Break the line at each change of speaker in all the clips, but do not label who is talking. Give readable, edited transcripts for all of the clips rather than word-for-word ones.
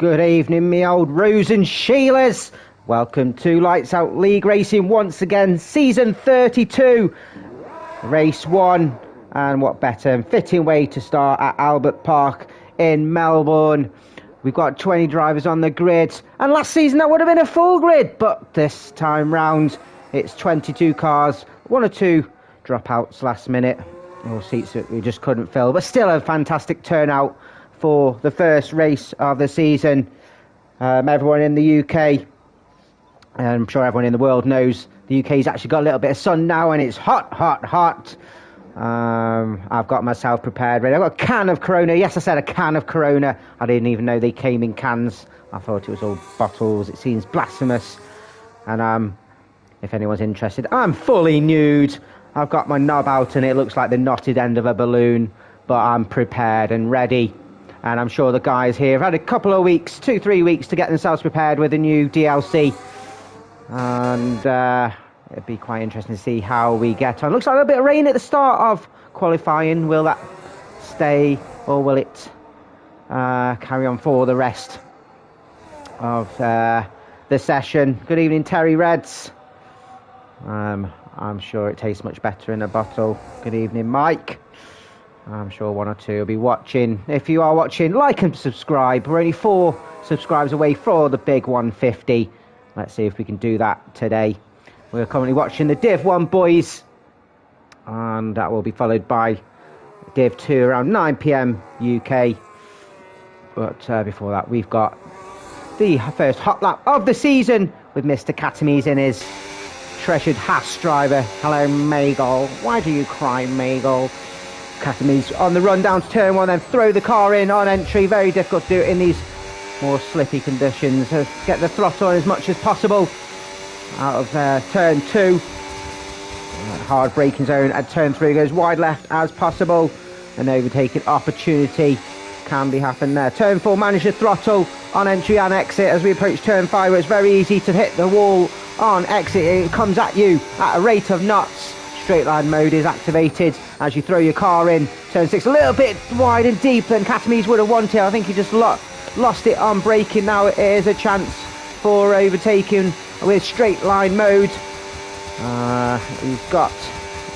Good evening, me old Roos and Sheilas. Welcome to Lights Out League Racing once again, season 32, race 1. And what better and fitting way to start at Albert Park in Melbourne. We've got 20 drivers on the grid, and last season that would have been a full grid, but this time round it's 22 cars, 1 or 2 dropouts last minute, or seats that we just couldn't fill, but still a fantastic turnout for the first race of the season. Everyone in the UK, and I'm sure everyone in the world knows, the UK's actually got a little bit of sun now, and it's hot, hot, hot. I've got myself prepared, ready. I've got a can of Corona. Yes, I said a can of Corona. I didn't even know they came in cans. I thought it was all bottles. It seems blasphemous. And if anyone's interested, I'm fully nude. I've got my knob out and it looks like the knotted end of a balloon, but I'm prepared and ready. And I'm sure the guys here have had a couple of weeks, 2-3 weeks, to get themselves prepared with a new DLC. And it'd be quite interesting to see how we get on. Looks like a bit of rain at the start of qualifying. Will that stay, or will it carry on for the rest of the session? Good evening, Terry Reds. I'm sure it tastes much better in a bottle. Good evening, Mike. I'm sure 1 or 2 will be watching. If you are watching, like and subscribe. We're only 4 subscribers away for the big 150. Let's see if we can do that today. We're currently watching the Div 1 boys, and that will be followed by Div 2 around 9 PM UK. But before that, we've got the first hot lap of the season with Mr. Catamies in his treasured Haas driver. Hello, Magel. Why do you cry, Magel? Catamies on the run down to turn 1, then throw the car in on entry. Very difficult to do it in these more slippy conditions. Get the throttle on as much as possible out of turn 2. Hard braking zone at turn 3, goes wide left as possible. An overtaking opportunity can be happening there. Turn 4, manage the throttle on entry and exit. As we approach turn 5, where it's very easy to hit the wall on exit, it comes at you at a rate of knots. Straight line mode is activated as you throw your car in. Turn 6 a little bit wide and deep than Catamies would have wanted. I think he just lost it on braking. Now it is a chance for overtaking with straight line mode. He's got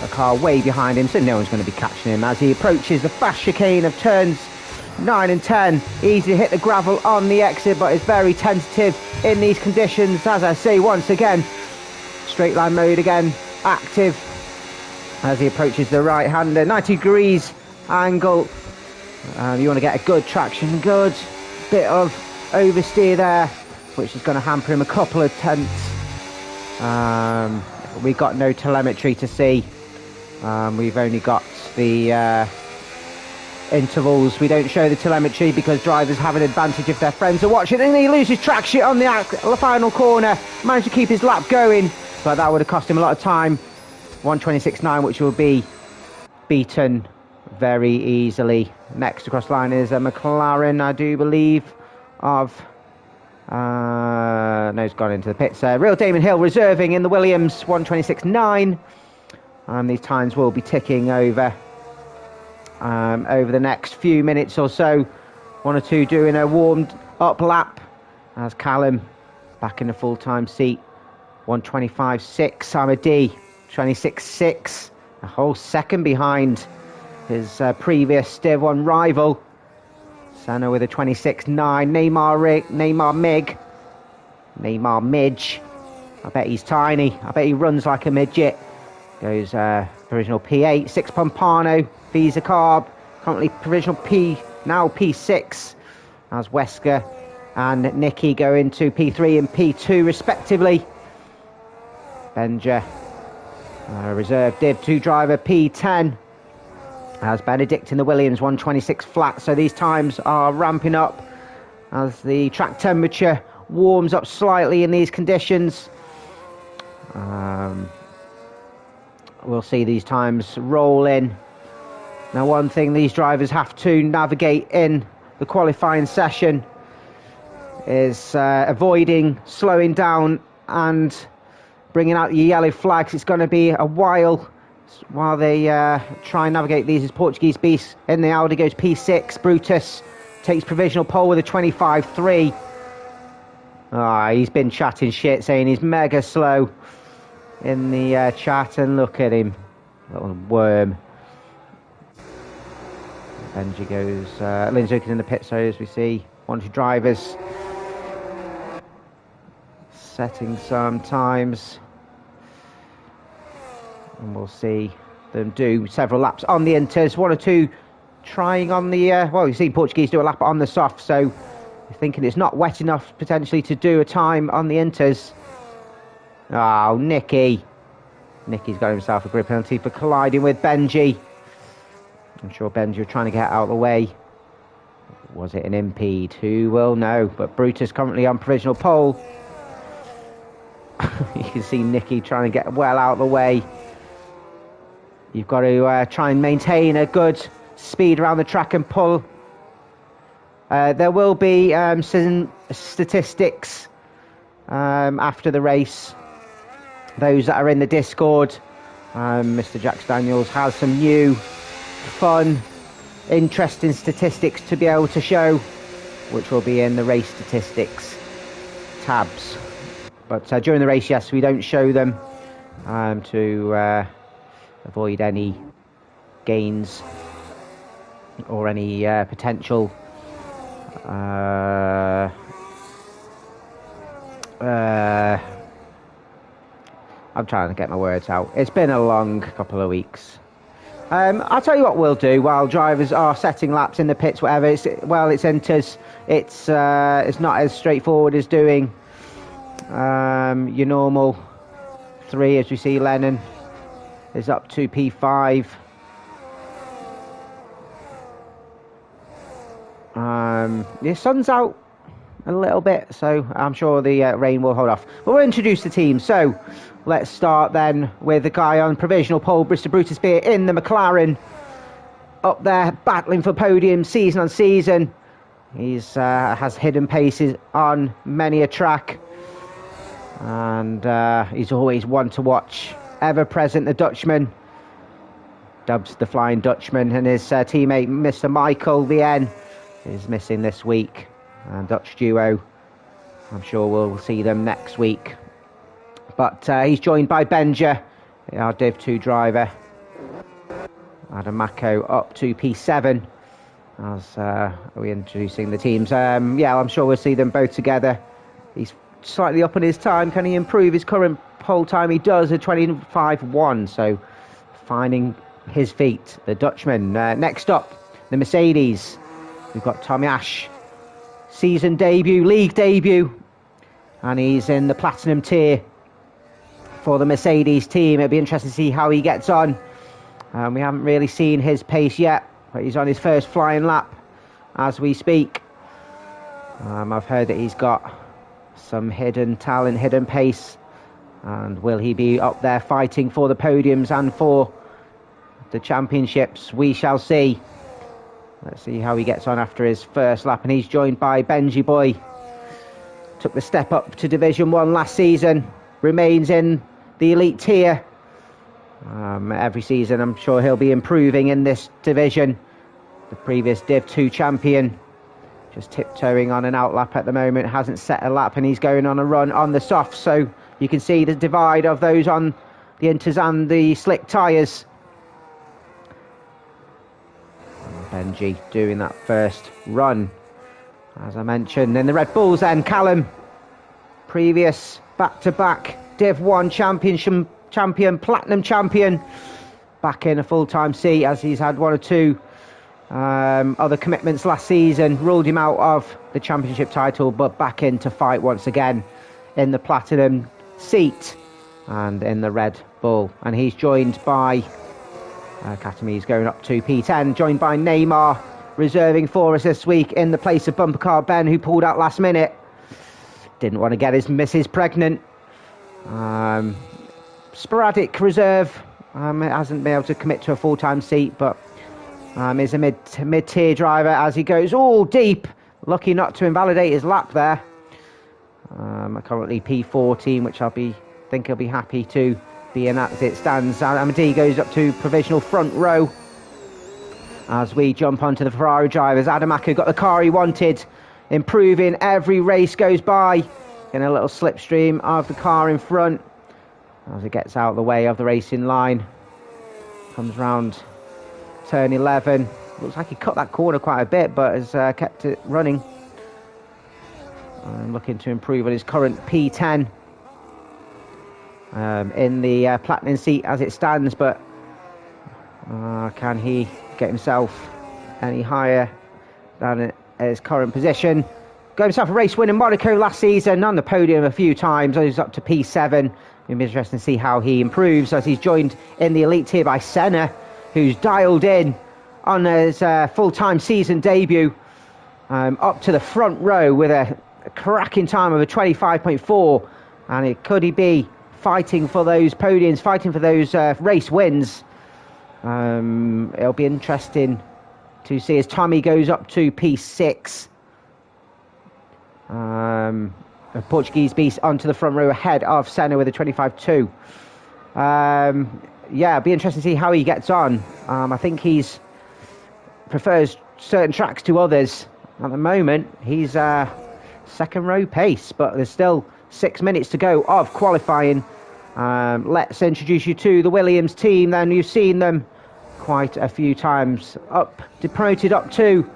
a car way behind him, so no one's going to be catching him as he approaches the fast chicane of turns 9 and 10. Easy to hit the gravel on the exit, but it's very tentative in these conditions. As I say, once again, straight line mode again active as he approaches the right hander. 90 degrees angle. You want to get a good traction, good bit of oversteer there, which is going to hamper him a couple of tenths. We've got no telemetry to see. We've only got the intervals. We don't show the telemetry because drivers have an advantage if their friends are watching. And he loses traction on the final corner. Managed to keep his lap going, but that would have cost him a lot of time. 1:26.9, which will be beaten very easily. Next across line is a McLaren, I do believe, of no, he's gone into the pits. Real Damon Hill reserving in the Williams, 1:26.9, and these times will be ticking over the next few minutes or so. 1 or 2 doing a warmed up lap as Callum back in the full-time seat. 1:25.6. Amadi 26.6, a whole second behind his previous Div 1 rival. Senna with a 26.9. Neymar Midge. I bet he's tiny. I bet he runs like a midget. Goes provisional P8. 6 Pompano, Visa Carb. Currently provisional P, now P6. As Wesker and Nicky go into P3 and P2 respectively. Benja, reserve Div 2 driver, P10. As Benedict in the Williams, 1:26 flat. So these times are ramping up as the track temperature warms up slightly in these conditions. We'll see these times roll in. Now, one thing these drivers have to navigate in the qualifying session is avoiding slowing down and bringing out the yellow flags. It's going to be a while they try and navigate these. As Portuguese Beast in the Audi goes P6, Brutus takes provisional pole with a 25.3. Ah, he's been chatting shit, saying he's mega slow in the chat, and look at him, little worm. Benji goes, Lindsay in the pit, so as we see, 1 2 drivers setting some times, and we'll see them do several laps on the inters. 1 or 2 trying on the, well, you've seen Portuguese do a lap on the soft, so you're thinking it's not wet enough potentially to do a time on the inters. Oh, Nicky. Nicky's got himself a grid penalty for colliding with Benji. I'm sure Benji was trying to get out of the way. Was it an impede? Who will know? But Brutus currently on provisional pole. You can see Nicky trying to get well out of the way. You've got to try and maintain a good speed around the track and pull. There will be some statistics after the race. Those that are in the Discord, Mr. Jax Daniels has some new, fun, interesting statistics to be able to show, which will be in the race statistics tabs. But during the race, yes, we don't show them to avoid any gains or any potential I'm trying to get my words out. It's been a long couple of weeks. I'll tell you what we'll do while drivers are setting laps in the pits, whatever. It's enters. It's not as straightforward as doing your normal 3, as we see Lennon is up to P5. The sun's out a little bit, so I'm sure the rain will hold off. But we'll introduce the team. So let's start then with the guy on provisional pole, Mr. Brutus Beer in the McLaren, up there battling for podium season on season. He's has hidden paces on many a track, and he's always one to watch. Ever present, the Dutchman, dubbed the Flying Dutchman, and his teammate Mr. Michael VN is missing this week. And Dutch duo, I'm sure we'll see them next week. But he's joined by Benja, our Div 2 driver. Adam Mako up to P7 as we're introducing the teams. Yeah, I'm sure we'll see them both together. He's slightly up on his time. Can he improve his current pole time? He does, a 25.1, so finding his feet, the Dutchman. Next up, the Mercedes. We've got Tommy Ash, season debut, league debut, and he's in the platinum tier for the Mercedes team. It'll be interesting to see how he gets on. We haven't really seen his pace yet, but he's on his first flying lap as we speak. I've heard that he's got some hidden talent, hidden pace, and will he be up there fighting for the podiums and for the championships? We shall see. Let's see how he gets on after his first lap, and he's joined by Benji Boy. Took the step up to Division 1 last season, remains in the elite tier. Every season I'm sure he'll be improving in this division. The previous Div 2 champion, just tiptoeing on an out lap at the moment, hasn't set a lap, and he's going on a run on the soft, so you can see the divide of those on the inters and the slick tyres. Benji doing that first run, as I mentioned. In the Red Bulls then, Callum, previous back-to-back Div 1 champion, platinum champion, back in a full-time seat as he's had 1 or 2 other commitments last season, ruled him out of the championship title, but back in to fight once again in the platinum seat and in the Red Bull. And he's joined by Academy's going up to P10, joined by Neymar, reserving for us this week in the place of Bumper Car Ben, who pulled out last minute. Didn't want to get his missus pregnant. Sporadic reserve. Hasn't been able to commit to a full-time seat, but is a mid-tier driver as he goes all deep. Lucky not to invalidate his lap there. Currently P14, which think he'll be happy to be in as it stands. Amadi goes up to provisional front row. as we jump onto the Ferrari drivers. Adamaku got the car he wanted, improving every race goes by. Getting a little slipstream of the car in front as it gets out of the way of the racing line. Comes round turn 11. Looks like he cut that corner quite a bit, but has kept it running. Looking to improve on his current P10 in the platinum seat as it stands, but can he get himself any higher than his current position? Got himself a race win in Monaco last season, on the podium a few times. He's up to P7. It'll be interesting to see how he improves as he's joined in the elite tier by Senna, who's dialed in on his full-time season debut, up to the front row with a cracking time of a 25.4, and could he be fighting for those podiums, fighting for those race wins? It'll be interesting to see as Tommy goes up to P6. A Portuguese beast onto the front row ahead of Senna with a 25.2. Yeah, it'll be interesting to see how he gets on. I think he's prefers certain tracks to others. At the moment, he's second row pace, but there's still 6 minutes to go of qualifying. Let's introduce you to the Williams team. Then you've seen them quite a few times, promoted up to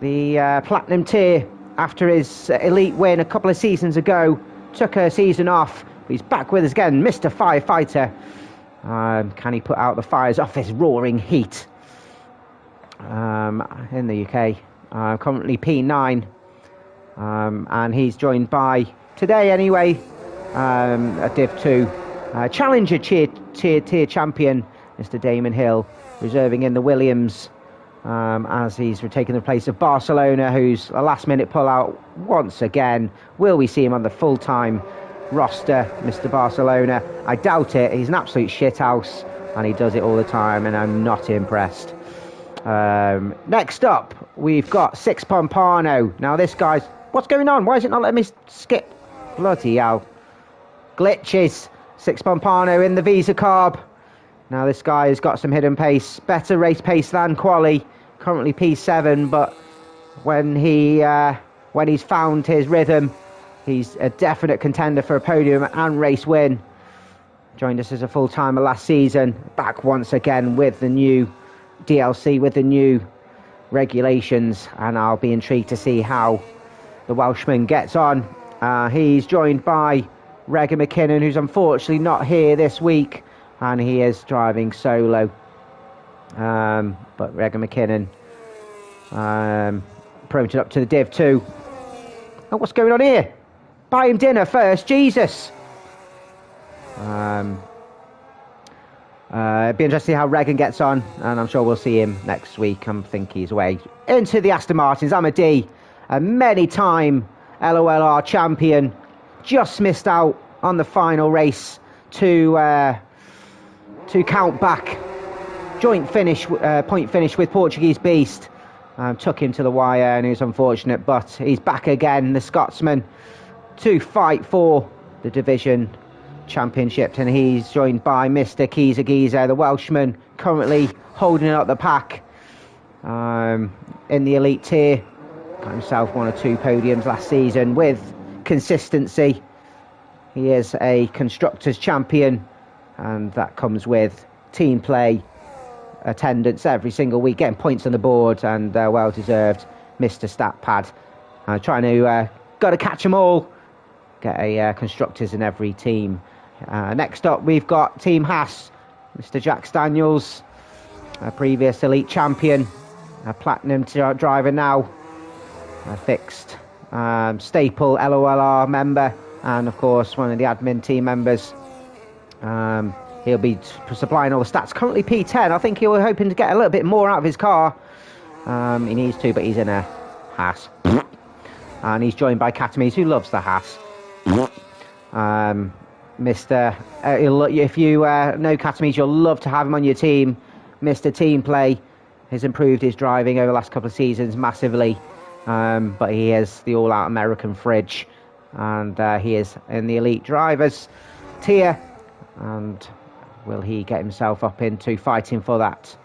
the platinum tier after his elite win a couple of seasons ago. Took a season off, but he's back with us again, Mr. Firefighter. Can he put out the fires off this roaring heat in the UK? Currently P9, and he's joined by, today anyway, a Div 2 Challenger tier champion, Mr. Damon Hill, reserving in the Williams, as he's taking the place of Barcelona, who's a last-minute pull-out once again. Will we see him on the full-time roster, Mr. Barcelona? I doubt it. He's an absolute shithouse, and he does it all the time, and I'm not impressed. Next up, we've got Six Pompano. Now, this guy's... What's going on? Why is it not letting me skip? Bloody hell. Glitches. Six Pompano in the Visa Carb. Now, this guy has got some hidden pace. Better race pace than Quali. Currently P7, but when he's found his rhythm, he's a definite contender for a podium and race win. Joined us as a full-timer last season. Back once again with the new DLC, with the new regulations, and I'll be intrigued to see how the Welshman gets on. He's joined by Regan McKinnon, who's unfortunately not here this week, and he is driving solo. But Regan McKinnon promoted up to the Div 2. Oh, what's going on here? Buy him dinner first, Jesus. It'd be interesting to see how Regan gets on, and I'm sure we'll see him next week. I think he's away. Into the Aston Martins, Amadi, a many-time LOLR champion, just missed out on the final race to count back. Joint finish, point finish with Portuguese Beast. Took him to the wire, and it was unfortunate, but he's back again, the Scotsman, to fight for the division championship, and he's joined by Mr. Kiza Giza, the Welshman, currently holding up the pack in the elite tier. Got himself 1 or 2 podiums last season with consistency. He is a constructors champion, and that comes with team play, attendance every single week, getting points on the board, and well deserved. Mr. Stat Pad, trying to got to catch them all, get a constructors in every team. Next up, we've got Team Haas, Mr. Jack Daniels, a previous elite champion, a platinum driver now, a fixed staple LOLR member, and of course one of the admin team members. He'll be supplying all the stats. Currently P10. I think he was hoping to get a little bit more out of his car. He needs to, but he's in a Haas. And he's joined by Katamise, who loves the Haas. If you know Katamise, you'll love to have him on your team. Mr. Team Play has improved his driving over the last couple of seasons massively. But he is the all-out American fridge. And he is in the elite drivers tier. And will he get himself up into fighting for that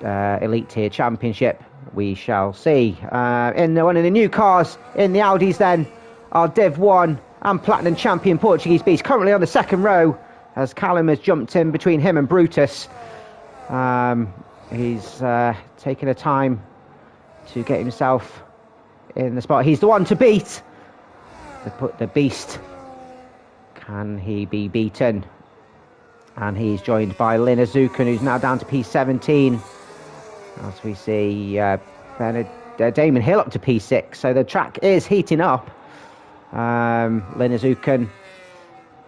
Elite Tier Championship. We shall see. In one of the new cars in the Audis then are Div 1 and Platinum Champion Portuguese Beast, currently on the second row as Callum has jumped in between him and Brutus. He's taken a time to get himself in the spot. He's the one to beat. The Beast. Can he be beaten? And he's joined by Lin Azukan, who's now down to P17. As we see Damon Hill up to P6. So the track is heating up. Lin Azukan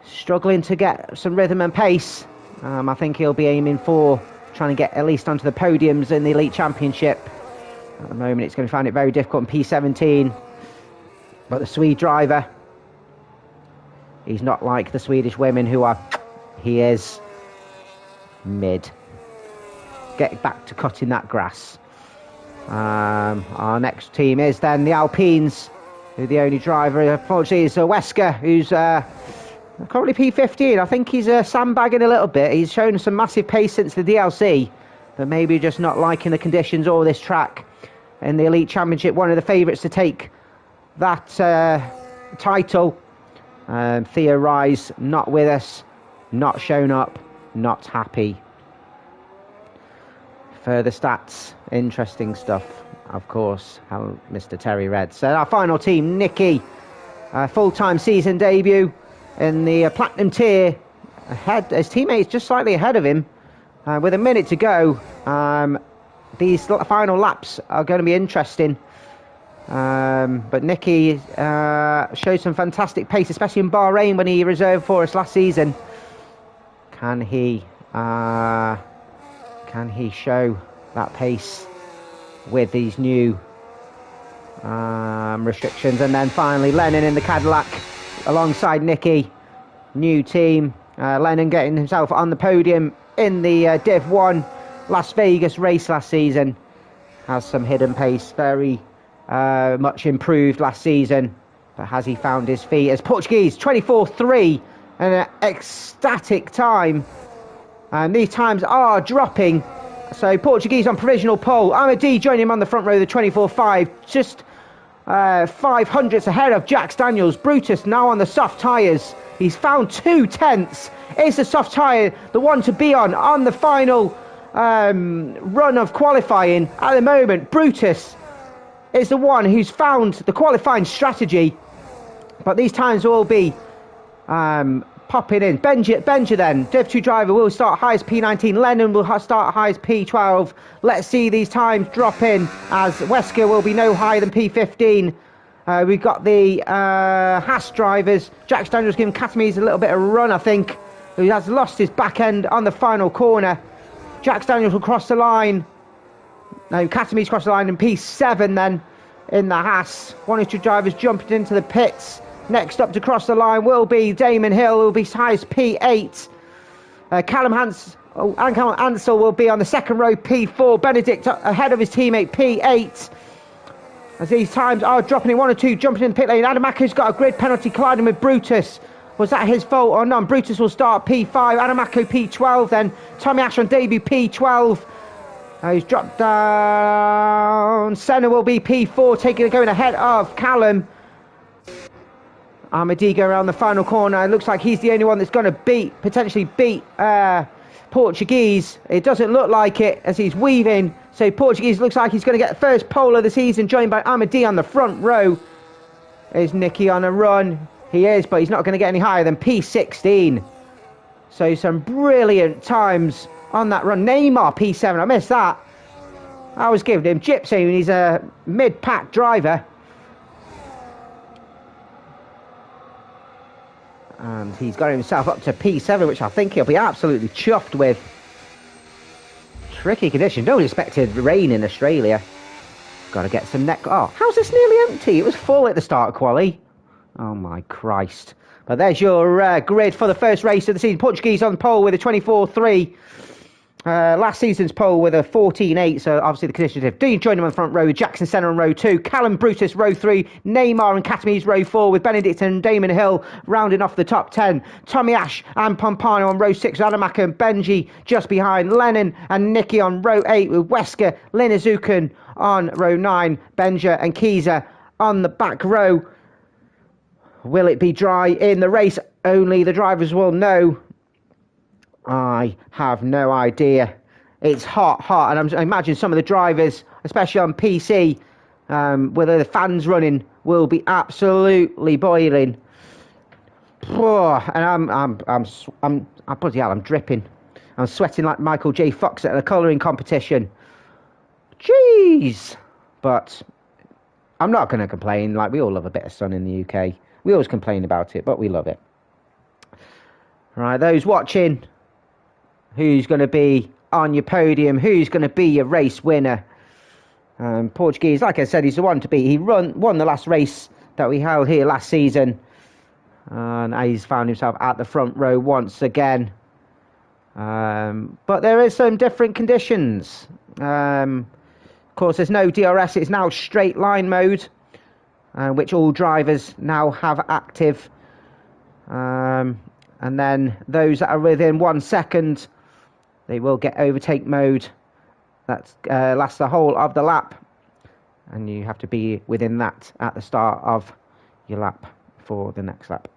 struggling to get some rhythm and pace. I think he'll be aiming for trying to get at least onto the podiums in the Elite Championship. At the moment, it's going to find it very difficult in P17. But the Swede driver, he's not like the Swedish women who are... He is mid. Get back to cutting that grass. Our next team is then the Alpines, who the only driver, unfortunately, is Wesker, who's currently P15. I think he's sandbagging a little bit. He's shown some massive pace since the DLC, but maybe just not liking the conditions or this track. In the Elite Championship, one of the favourites to take that title. Theo Rise, not with us, not shown up, not happy. Further stats, interesting stuff, of course, how Mr. Terry Red. So our final team, Nicky, full-time season debut in the Platinum tier. Ahead, his teammates just slightly ahead of him. With a minute to go, these final laps are going to be interesting. But Nicky showed some fantastic pace, especially in Bahrain when he reserved for us last season. Can he show that pace with these new restrictions? And then finally Lennon in the Cadillac alongside Nicky, new team. Lennon getting himself on the podium in the Div 1 Las Vegas race last season. Has some hidden pace, very much improved last season, but has he found his feet as Portuguese 24.3 and an ecstatic time, and these times are dropping. So Portuguese on provisional pole. Amadi joining him on the front row, the 24.5, just 500ths ahead of Jax Daniels. Brutus now on the soft tyres. He's found 2/10. Is the soft tyre the one to be on the final run of qualifying? At the moment, Brutus is the one who's found the qualifying strategy, but these times will be popping in. Benja then, Div 2 driver, will start high as P19. Lennon will start high as P12. Let's see these times drop in, as Wesker will be no higher than P15. We've got the Haas drivers. Jax Daniels giving Katamis a little bit of run, I think, who has lost his back end on the final corner. Jax Daniels will cross the line. No, Katamis cross the line in P7 then in the Haas. One or two drivers jumping into the pits. Next up to cross the line will be Damon Hill, who will be high as P8. Callum Ansel will be on the second row, P4. Benedict ahead of his teammate, P8. As these times are dropping in, one or two jumping in the pit lane. Adamaku's got a grid penalty colliding with Brutus. Was that his fault or not? Brutus will start P5. Adamaku P12 then. Tommy Ash on debut P12. He's dropped down. Senna will be P4, going ahead of Callum. Armadigo around the final corner. It looks like he's the only one that's going to potentially beat Portuguese. It doesn't look like it as he's weaving. So Portuguese looks like he's going to get the first pole of the season, joined by Amadi on the front row. Is Nicky on a run? He is, but he's not going to get any higher than P16. So some brilliant times on that run. Neymar P7, I missed that. I was giving him gypsy when he's a mid-pack driver. And he's got himself up to P7, which I think he'll be absolutely chuffed with. Tricky condition. Don't expected rain in Australia. Got to get some neck... Oh, how's this nearly empty? It was full at the start of quali. Oh, my Christ. But there's your grid for the first race of the season. Portuguese on pole with a 24.3. Last season's pole with a 14.8, so obviously the conditions have. Dean joined him on the front row, Jackson Senna on row 2, Callum Brutus row 3, Neymar and Catamese row 4, with Benedict and Damon Hill rounding off the top 10. Tommy Ash and Pompano on row 6, Anamaka and Benji just behind, Lennon and Nicky on row 8, with Wesker, Linazukan on row 9, Benja and Kiza on the back row. Will it be dry in the race? Only the drivers will know. I have no idea. It's hot, and I imagine some of the drivers, especially on PC, with the fans running, will be absolutely boiling. And bloody hell, I'm dripping. I'm sweating like Michael J. Fox at a colouring competition. Jeez, but I'm not going to complain. Like, we all love a bit of sun in the UK. We always complain about it, but we love it. Right, those watching. Who's going to be on your podium? Who's going to be your race winner? Portuguese, like I said, he's the one to beat. He won the last race that we held here last season. And he's found himself at the front row once again. But there is some different conditions. Of course, there's no DRS. It's now straight line mode, which all drivers now have active. And then those that are within 1 second, they will get overtake mode. That lasts the whole of the lap. And you have to be within that at the start of your lap for the next lap.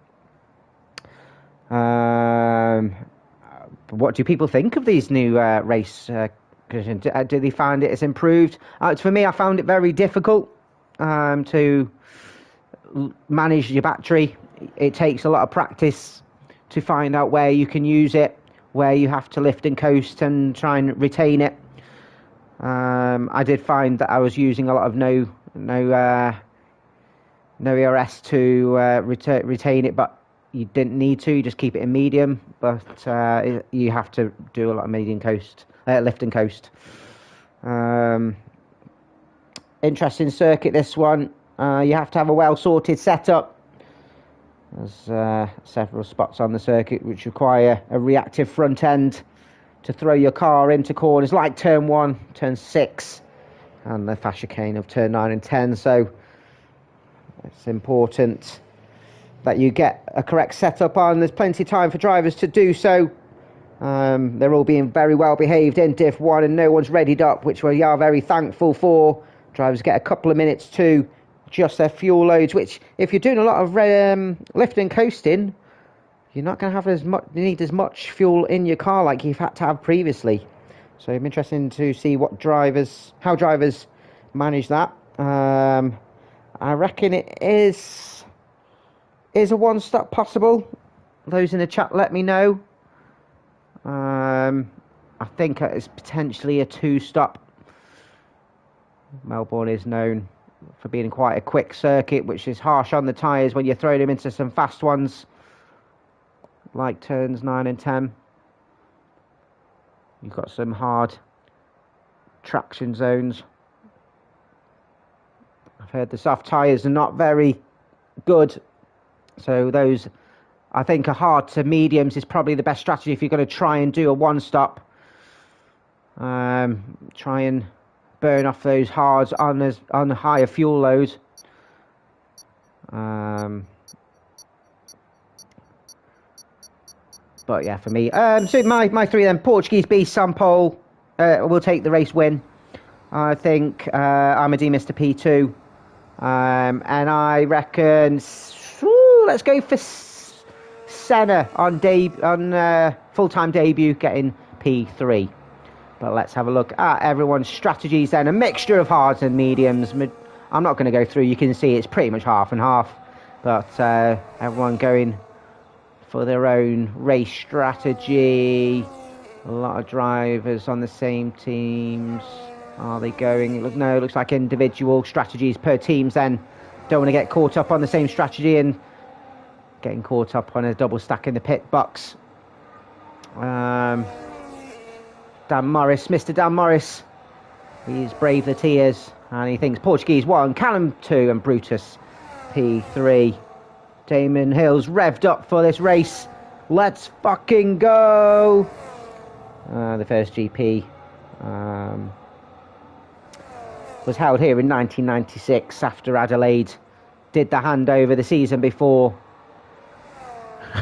What do people think of these new race conditions? Do they find it as improved? For me, I found it very difficult to manage your battery. It takes a lot of practice to find out where you can use it, where you have to lift and coast and try and retain it. I did find that I was using a lot of no ERS to retain it, but you didn't need to. You just keep it in medium, but you have to do a lot of medium coast, lift and coast. Interesting circuit, this one. You have to have a well sorted setup. There's several spots on the circuit which require a reactive front end to throw your car into corners, like turn 1, turn 6, and the fast chicane of turn 9 and 10. So it's important that you get a correct setup on. There's plenty of time for drivers to do so. They're all being very well behaved in Div 1, and no one's readied up, which we are very thankful for. Drivers get a couple of minutes to adjust their fuel loads, which if you're doing a lot of lifting and coasting, you're not going to have need as much fuel in your car like you've had to have previously. So I'm interested to see how drivers manage that. I reckon it is a one-stop possible. Those in the chat, let me know. I think it's potentially a 2-stop. Melbourne is known for being quite a quick circuit, which is harsh on the tyres when you throw them into some fast ones, like turns 9 and 10. You've got some hard traction zones. I've heard the soft tyres are not very good, so those, I think, are hard to mediums is probably the best strategy if you're going to try and do a one-stop. Try and burn off those hards on higher fuel loads. But yeah, for me, so my three then: Portuguese Beast, Sam Pole will take the race win. I think Amadi Mr. P2, and I reckon let's go for Senna on full-time debut, getting P3. But let's have a look at everyone's strategies then. A mixture of hards and mediums. I'm not going to go through. You can see it's pretty much half and half. But everyone going for their own race strategy. A lot of drivers on the same teams. Are they going? No, it looks like individual strategies per teams then. Don't want to get caught up on the same strategy and getting caught up on a double stack in the pit box. Dan Morris, Mr. Dan Morris, he's braved the tears, and he thinks Portuguese 1, Callum 2, and Brutus P3. Damon Hill's revved up for this race. Let's fucking go! the first GP was held here in 1996 after Adelaide did the handover the season before.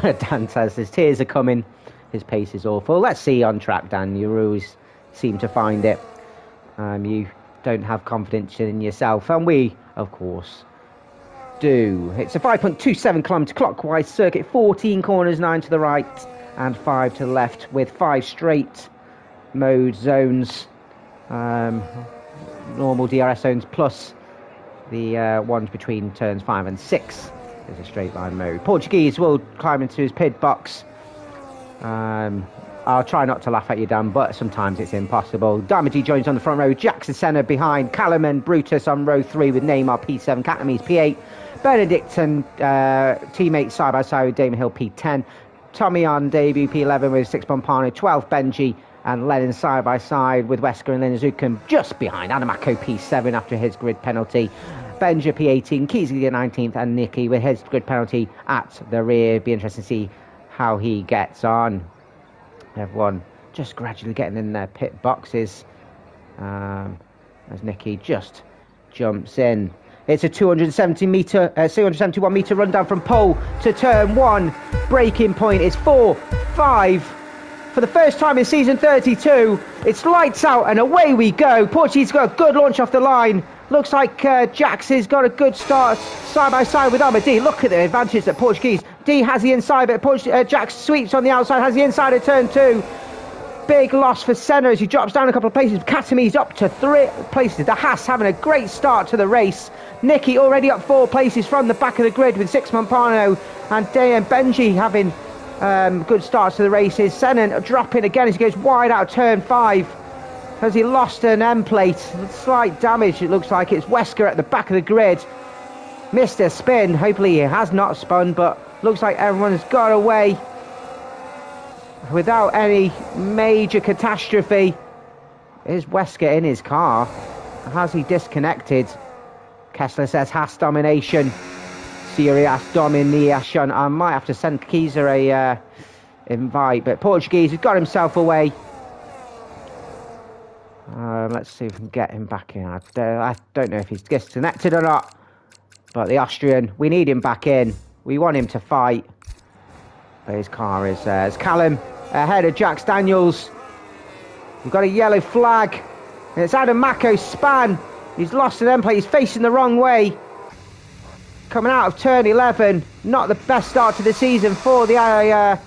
Dan says his tears are coming. His pace is awful. Let's see on track, Dan. You always seem to find it. You don't have confidence in yourself, and we, of course, do. It's a 5.27 kilometre clockwise circuit, 14 corners, 9 to the right and 5 to the left, with 5 straight mode zones, normal DRS zones, plus the ones between turns 5 and 6 is a straight line mode. Portuguese will climb into his pit box. I'll try not to laugh at you, Dan, but sometimes it's impossible. Darmody joins on the front row. Jackson Senna behind. Callum and Brutus on row 3 with Neymar P7, Catamise P8. Benedict and teammates side by side with Damon Hill P10. Tommy on debut P11 with 6 Pompano, 12 Benji and Lennon side by side with Wesker and Linnazukum just behind. Adamako P7 after his grid penalty. Benja P18, Keesley the 19th and Nicky with his grid penalty at the rear. Be interesting to see how he gets on. Everyone just gradually getting in their pit boxes as Nicky just jumps in. It's a 271 metre run down from pole to turn 1. Breaking point is 4-5. For the first time in season 32, it's lights out and away we go. Portuguese got a good launch off the line. Looks like Jax has got a good start side by side with Armadillo. Look at the advantage that Portuguese. D has the inside, but Jax sweeps on the outside, has the inside of turn 2. Big loss for Senna as he drops down a couple of places. Catamise up to 3 places. The Haas having a great start to the race. Nicky already up 4 places from the back of the grid with 6 Mompano and Day and Benji having good starts to the races. Senna dropping again as he goes wide out of turn 5. Has he lost an end plate? Slight damage, it looks like. It's Wesker at the back of the grid. Missed a spin. Hopefully he has not spun, but looks like everyone's got away without any major catastrophe. Is Wesker in his car? Has he disconnected? Kessler says Haas domination. Serious domination. I might have to send Keyser a invite, but Portuguese has got himself away. Let's see if we can get him back in. I don't know if he's disconnected or not, but the Austrian, we need him back in. We want him to fight. But his car is Callum ahead of Jax Daniels. We've got a yellow flag. And it's Adam Mako's span. He's lost an end plate. He's facing the wrong way. Coming out of turn 11. Not the best start to the season for the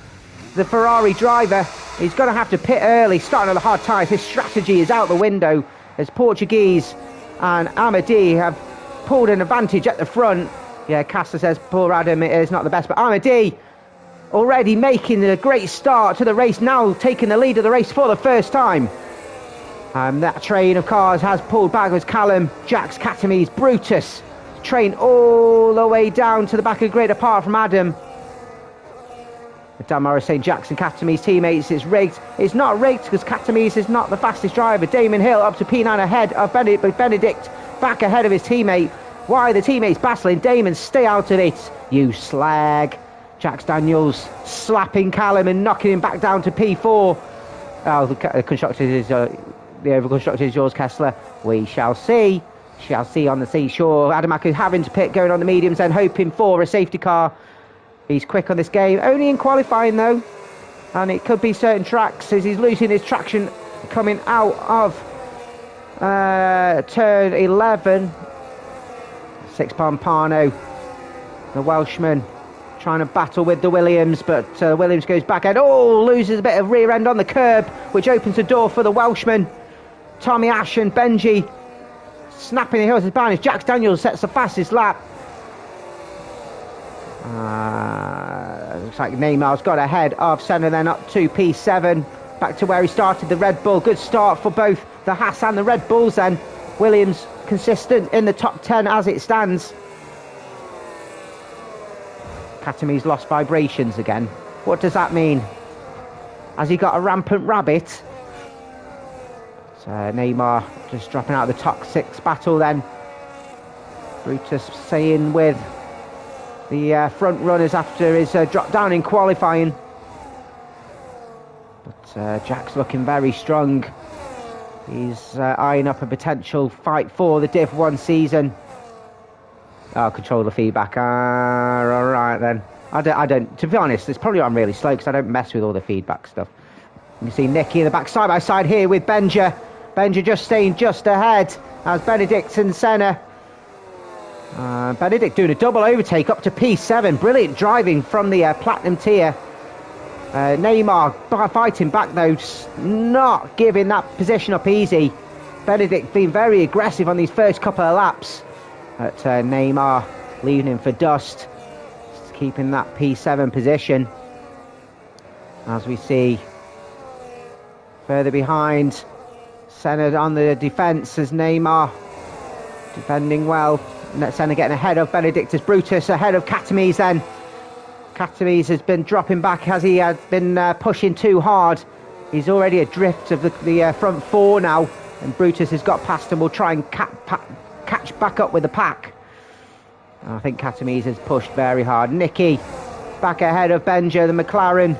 Ferrari driver. He's going to have to pit early, starting on the hard tyres. His strategy is out the window as Portuguese and Amadi have pulled an advantage at the front. Yeah, Casta says poor Adam is not the best, but Amadi already making a great start to the race, now taking the lead of the race for the first time. That train of cars has pulled back with Callum, Jax, Catamise, Brutus. Train all the way down to the back of the grid apart from Adam. Dan Morris saying Jackson Catamise teammates is rigged. It's not rigged because Catamise is not the fastest driver. Damon Hill up to P9 ahead of Benedict back ahead of his teammate. Why are the teammates battling? Damon, stay out of it, you slag. Jax Daniels slapping Callum and knocking him back down to P4. Oh, the constructor is the overconstructor is yours, Kessler. We shall see. Shall see on the seashore. Adamaku having to pit, going on the mediums and hoping for a safety car. He's quick on this game, only in qualifying though, and it could be certain tracks as he's losing his traction coming out of turn 11. 6 Pompano, the Welshman, trying to battle with the Williams, but Williams goes back end. Oh, loses a bit of rear end on the curb, which opens the door for the Welshman. Tommy Ash and Benji snapping the heels behind. Jax Daniels sets the fastest lap. Looks like Neymar's got ahead of Senna, then up to P7, back to where he started, the Red Bull. Good start for both the Haas and the Red Bulls then. Williams consistent in the top 10 as it stands. Katami's lost vibrations again. What does that mean? Has he got a rampant rabbit? So Neymar just dropping out of the top 6 battle then. Brutus staying with the front runners after his drop down in qualifying. But Jack's looking very strong. He's eyeing up a potential fight for the Div 1 season. Oh, control the feedback. All right then. I don't, to be honest, it's probably I'm really slow because I don't mess with all the feedback stuff. You can see Nicky in the back side by side here with Benja. Benja just staying just ahead as Benedict and Senna. Benedict doing a double overtake up to P7. Brilliant driving from the Platinum tier. Neymar fighting back though, not giving that position up easy. Benedict being very aggressive on these first couple of laps. But Neymar leaving him for dust. Just keeping that P7 position. As we see further behind, Senna on the defence as Neymar defending well. Senna getting ahead of Benedict as Brutus ahead of Katamise then. Katamise has been dropping back as he had been pushing too hard. He's already adrift of the front four now, and Brutus has got past and will try and catch back up with the pack. I think Katamise has pushed very hard. Nicky back ahead of Benja, the McLaren,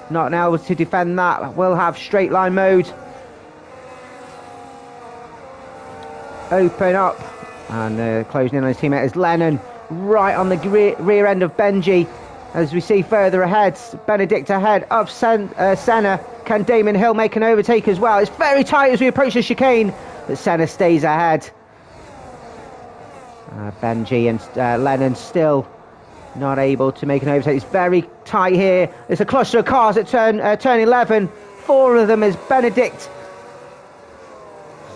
not able to defend that. Will have straight line mode. Open up. And closing in on his teammate is Lennon, right on the rear end of Benji. As we see further ahead, Benedict ahead of Senna. Can Damon Hill make an overtake as well? It's very tight as we approach the chicane, but Senna stays ahead. Benji and Lennon still not able to make an overtake. It's very tight here. It's a cluster of cars at turn 11. 4 of them is Benedict.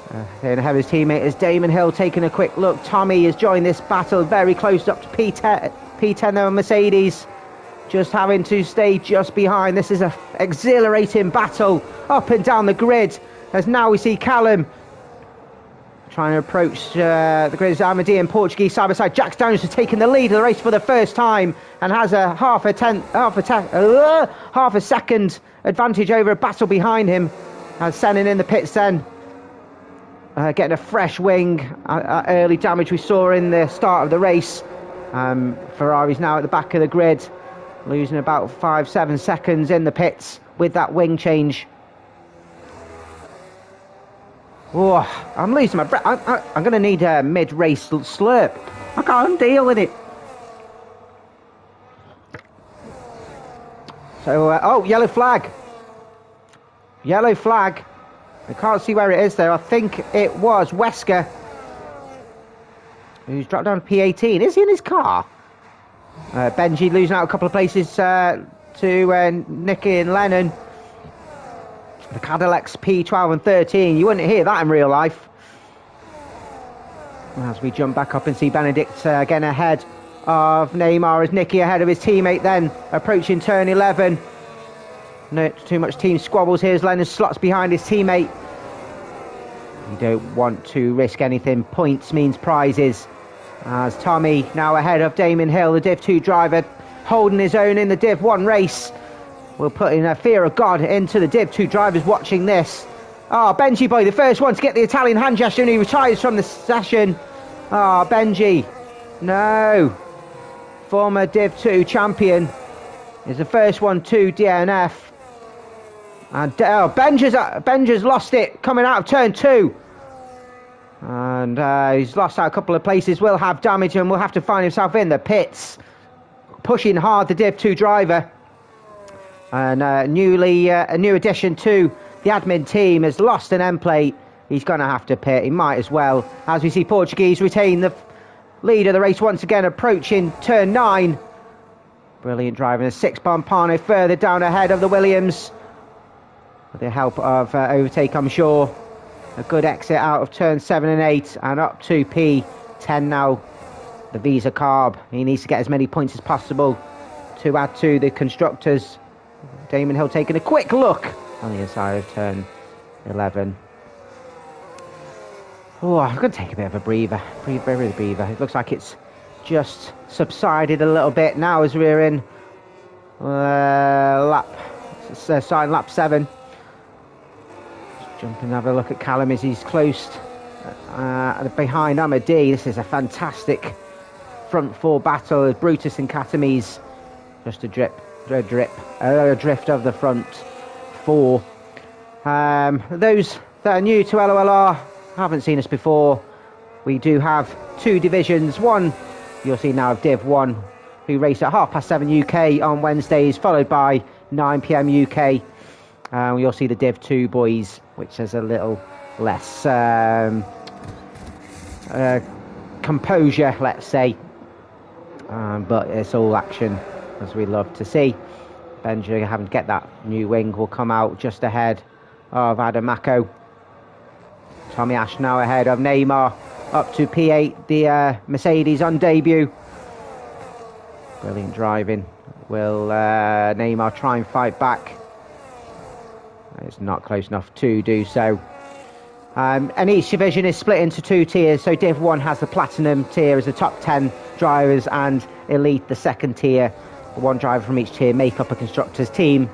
Ahead of his teammate is Damon Hill taking a quick look. Tommy has joined this battle very close up to P10 there on Mercedes. Just having to stay just behind. This is an exhilarating battle up and down the grid. As now we see Callum trying to approach the grid. Amadi and Portuguese side by side. Jack Downs has taken the lead of the race for the first time and has a half a second advantage over a battle behind him. As Senna in the pits then. Getting a fresh wing, early damage we saw in the start of the race. Ferrari's now at the back of the grid, losing about 5-7 seconds in the pits with that wing change. Oh, I'm losing my breath. I'm going to need a mid-race slurp. I can't deal with it. So, oh, yellow flag. Yellow flag. I can't see where it is though. I think it was Wesker who's dropped down to P18. Is he in his car? Benji losing out a couple of places to Nicky and Lennon. The Cadillacs P12 and 13. You wouldn't hear that in real life. As we jump back up and see Benedict again ahead of Neymar as Nicky ahead of his teammate then approaching turn 11. No too much team squabbles here as Lennon slots behind his teammate. You don't want to risk anything. Points means prizes. As Tommy now ahead of Damon Hill, the Div 2 driver, holding his own in the Div 1 race. We'll put in a fear of God into the Div 2 drivers watching this. Benji boy, the first one to get the Italian hand gesture, and he retires from the session. Benji. No. Former Div 2 champion is the first one to DNF. And Benja's lost it coming out of turn 2. And he's lost out a couple of places. Will have damage and will have to find himself in the pits. Pushing hard, the Div 2 driver. And a new addition to the admin team has lost an end plate. He's going to have to pit. He might as well. As we see Portuguese retain the lead of the race once again, approaching turn 9. Brilliant driving. A 6 Pompano further down ahead of the Williams. With the help of overtake, I'm sure. A good exit out of turn 7 and 8 and up to P10 now. The Visa Carb. He needs to get as many points as possible to add to the constructors. Damon Hill taking a quick look on the inside of turn 11. Oh, I'm going to take a bit of a breather. Breather. It looks like it's just subsided a little bit now as we're in lap 7. Jump and have a look at Callum as he's close behind Amadi. This is a fantastic front 4 battle as Brutus and Katamise just a drift of the front 4. Those that are new to LOLR, haven't seen us before, we do have 2 divisions. One you'll see now of Div 1, who race at 7:30 UK on Wednesdays, followed by 9 PM UK. You'll see the Div 2 boys, which is a little less composure, let's say, but it's all action, as we love to see. Benji having to get that new wing will come out just ahead of Adam Mako. Tommy Ash now ahead of Neymar, up to P8, the Mercedes on debut. Brilliant driving. Will Neymar try and fight back? It's not close enough to do so. And each division is split into 2 tiers. So Div 1 has the Platinum tier as the top 10 drivers, and Elite, the second tier. 1 driver from each tier make up a constructors team.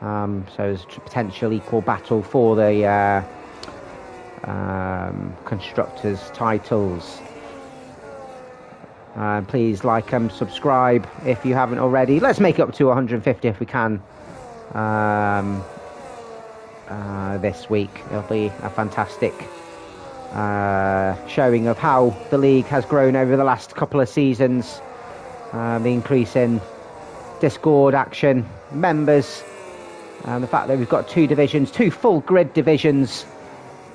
So there's potential equal battle for the constructors titles. Please like and subscribe if you haven't already. Let's make it up to 150 if we can. This week it'll be a fantastic showing of how the league has grown over the last couple of seasons. The increase in Discord action, members, the fact that we've got 2 divisions, 2 full grid divisions.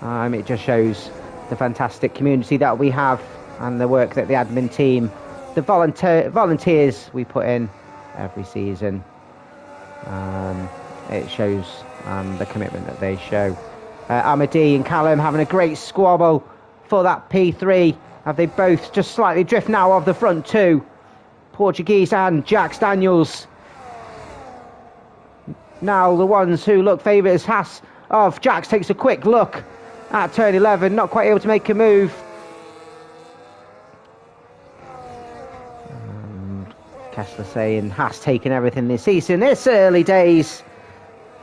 It just shows the fantastic community that we have and the work that the admin team, the volunteers we put in every season. It shows the commitment that they show. Amadi and Callum having a great squabble for that P3. Have they both just slightly drift now of the front 2? Portuguese and Jax Daniels. Now the ones who look favourites. Haas of Jax takes a quick look at turn 11, not quite able to make a move. Kessler saying Haas taking everything this season. It's early days.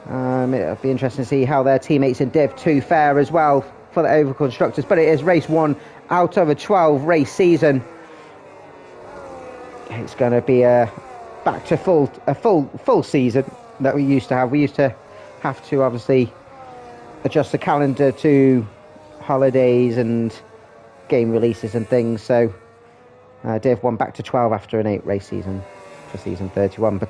It'll be interesting to see how their teammates in Div 2 fare as well for the Oval Constructors, but it is race 1 out of a 12 race season. It's going to be back to a full season that we used to have. We used to have to obviously adjust the calendar to holidays and game releases and things, so Div 1 back to 12 after an 8 race season for season 31. But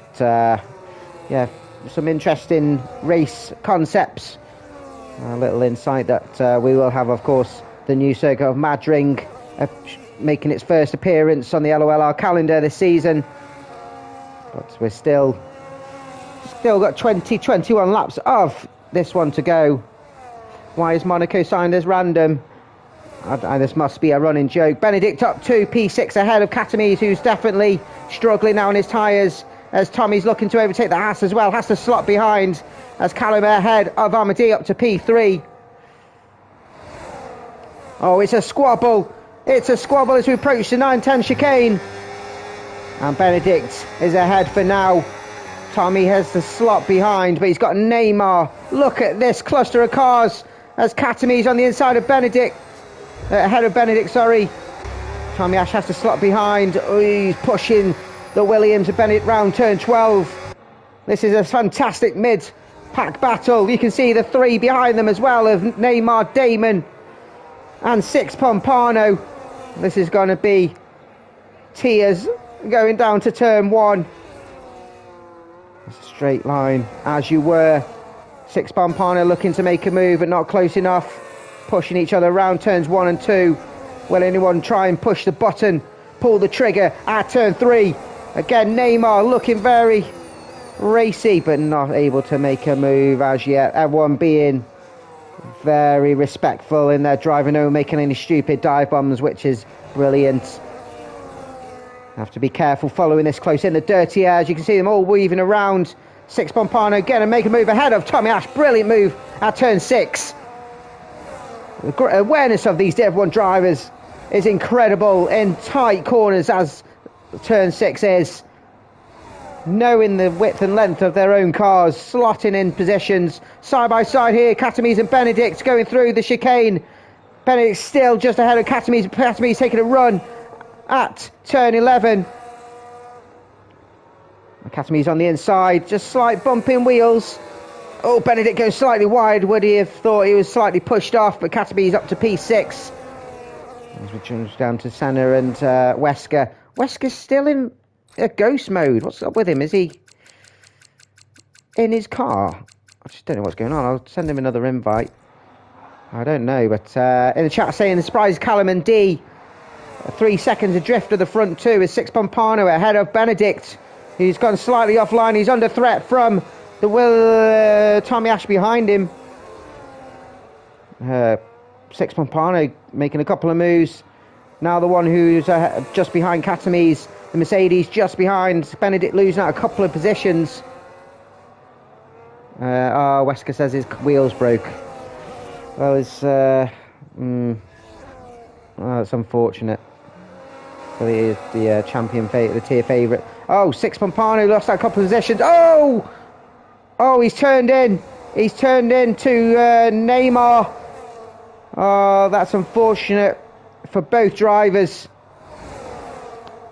yeah, some interesting race concepts. A little insight that we will have, of course, the new circuit of Madring making its first appearance on the LOLR calendar this season. But we're still got 21 laps of this one to go. Why is Monaco signed as random? This must be a running joke. Benedict up to P6 ahead of Katamise, who's definitely struggling now on his tyres, as Tommy's looking to overtake the Haas as well. Has to slot behind as Callum ahead of Amadi up to P3. Oh, it's a squabble. It's a squabble as we approach the 9-10 chicane. And Benedict is ahead for now. Tommy has the slot behind, but he's got Neymar. Look at this cluster of cars as Katamise on the inside of Benedict. Ahead of Benedict, sorry. Tommy Ash has to slot behind. Oh, he's pushing the Williams of Benedict round turn 12. This is a fantastic mid-pack battle. You can see the 3 behind them as well of Neymar, Damon and 6 Pompano. This is going to be tears going down to turn 1. It's a straight line as you were. 6 Pompano looking to make a move but not close enough. Pushing each other around turns 1 and 2. Will anyone try and push the button, pull the trigger at turn 3? Again, Neymar looking very racy but not able to make a move as yet. Everyone being very respectful in their driving, no making any stupid dive bombs, which is brilliant. Have to be careful following this close in the dirty air. As you can see them all weaving around. 6 Pompano again and make a move ahead of Tommy Ash. Brilliant move at turn 6. The awareness of these Div 1 drivers is incredible in tight corners, as turn 6 is. Knowing the width and length of their own cars, slotting in positions side by side here. Katamise and Benedict going through the chicane. Benedict still just ahead of Katamise. Katamise taking a run at turn 11. Katamise on the inside, just slight bump in wheels Oh, Benedict goes slightly wide. Would he have thought he was slightly pushed off? But Katami's up to P6. As we change down to Senna and Wesker. Wesker's still in a ghost mode. What's up with him? Is he in his car? I just don't know what's going on. I'll send him another invite. I don't know, but in the chat saying the surprise Callum and D. 3 seconds adrift of the front two is Six Pompano ahead of Benedict. He's gone slightly offline. He's under threat from the Tommy Ash behind him. Six Pompano making a couple of moves. Now the one who's just behind Katami's, the Mercedes just behind. Benedict losing out a couple of positions. Wesker says his wheels broke. Well, it's unfortunate for the champion, the tier favourite. Oh, Six Pompano lost that couple of positions. Oh, he's turned in. He's turned in to Neymar. Oh, that's unfortunate for both drivers.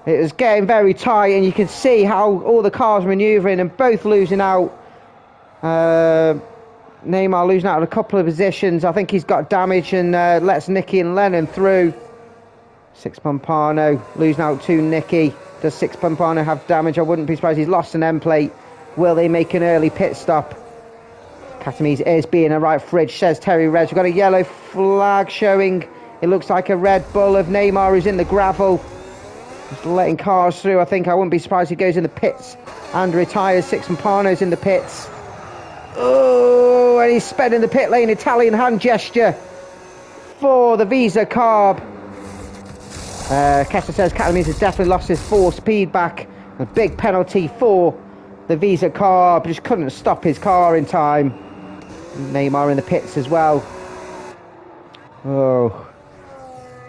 It was getting very tight, and you can see how all the cars manoeuvring and both losing out. Neymar losing out a couple of positions. I think he's got damage and lets Nicky and Lennon through. Six Pompano losing out to Nicky. Does Six Pompano have damage? I wouldn't be surprised. He's lost an end plate. Will they make an early pit stop? Katami's is being a right fridge, says Terry Reds. We've got a yellow flag showing. It looks like a Red Bull of Neymar who's in the gravel. Just letting cars through. I think I wouldn't be surprised if he goes in the pits and retires. Six Pompano's in the pits. Oh, and he's sped in the pit lane. Italian hand gesture for the Visa carb. Kessler says Katami's has definitely lost his 4-speed back. A big penalty for the Visa carb. Just couldn't stop his car in time. Neymar in the pits as well. Oh,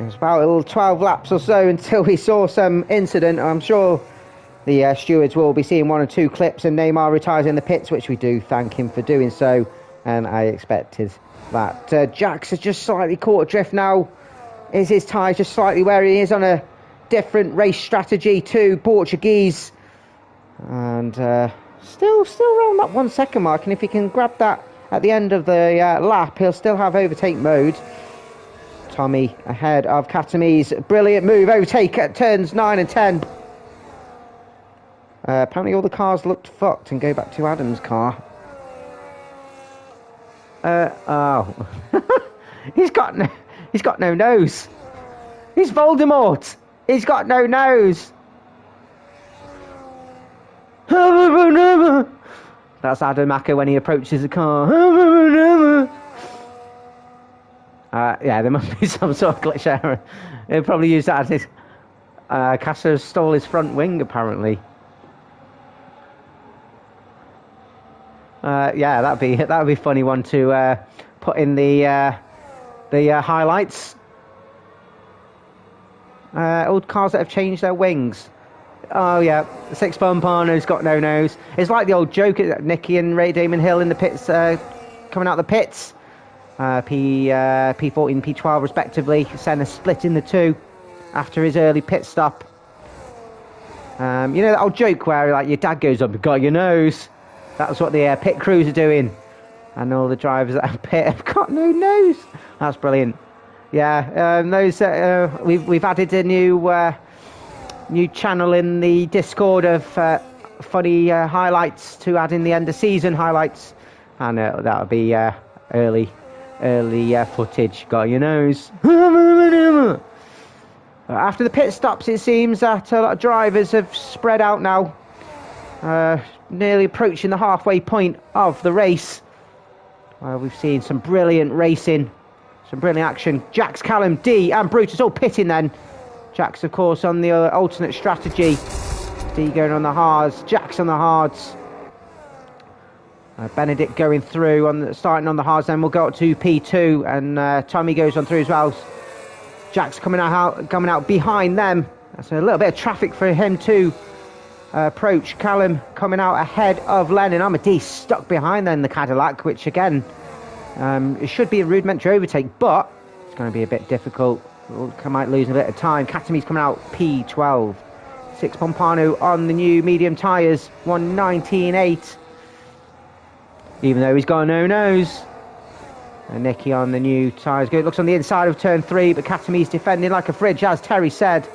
it was about a little 12 laps or so until we saw some incident. I'm sure the stewards will be seeing 1 or 2 clips, and Neymar retires in the pits, which we do thank him for doing so, and I expected that. Jax has just slightly caught adrift now. Is his tyre just slightly where he is on a different race strategy to Portuguese, and still around that 1 second mark, and if he can grab that at the end of the lap, he'll still have overtake mode. Tommy ahead of Katami's. Brilliant move, overtake at turns 9 and 10. Apparently all the cars looked fucked and go back to Adam's car. Oh. He's got no nose. He's Voldemort. He's got no nose. That's Adam Acker when he approaches the car. Yeah, there must be some sort of glitch error. He'll probably use that as his... Castro stole his front wing, apparently. Yeah, that'd be a funny one to put in the highlights. Old cars that have changed their wings. Oh yeah, Six Pompano's got no nose. It's like the old joke at Nicky and Ray Damon Hill in the pits, coming out the pits. P14, P12 respectively. Senna split in the two after his early pit stop. You know that old joke where like your dad goes up, "You got your nose." That's what the pit crews are doing, and all the drivers at the pit have got no nose. That's brilliant. Yeah, we've added a new channel in the Discord of funny highlights to add in the end of season highlights, and that'll be early footage. Got your nose. After the pit stops, it seems that a lot of drivers have spread out now, nearly approaching the halfway point of the race. We've seen some brilliant racing, some brilliant action. Jax, Callum, D and Brutus all pitting then. Jax, of course, on the alternate strategy. D going on the hards, Jax on the hards. Benedict going through, starting on the hards, then we'll go up to P2, and Tommy goes on through as well. Jax coming out behind them. That's a little bit of traffic for him to approach. Callum coming out ahead of Lennon. Amadee stuck behind then the Cadillac, which again, it should be a rudimentary overtake, but it's going to be a bit difficult. Might lose a bit of time. Katami's coming out P12. Six Pompano on the new medium tyres, 119.8. even though he's got no nose. And Nicky on the new tyres. Good. Looks on the inside of turn 3, but Katami's defending like a fridge, as Terry said.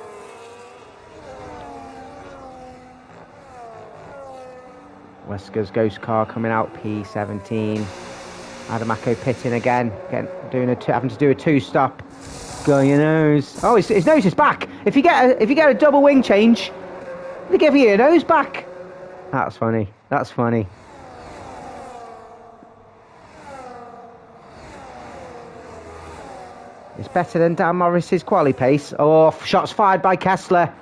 Wesker's ghost car coming out, P17. Adamako pitting again, having to do a 2-stop. Go your nose. Oh, his nose is back. If you get a double wing change, they give you your nose back. That's funny. That's funny. It's better than Dan Morris's quali pace. Oh, shots fired by Kessler.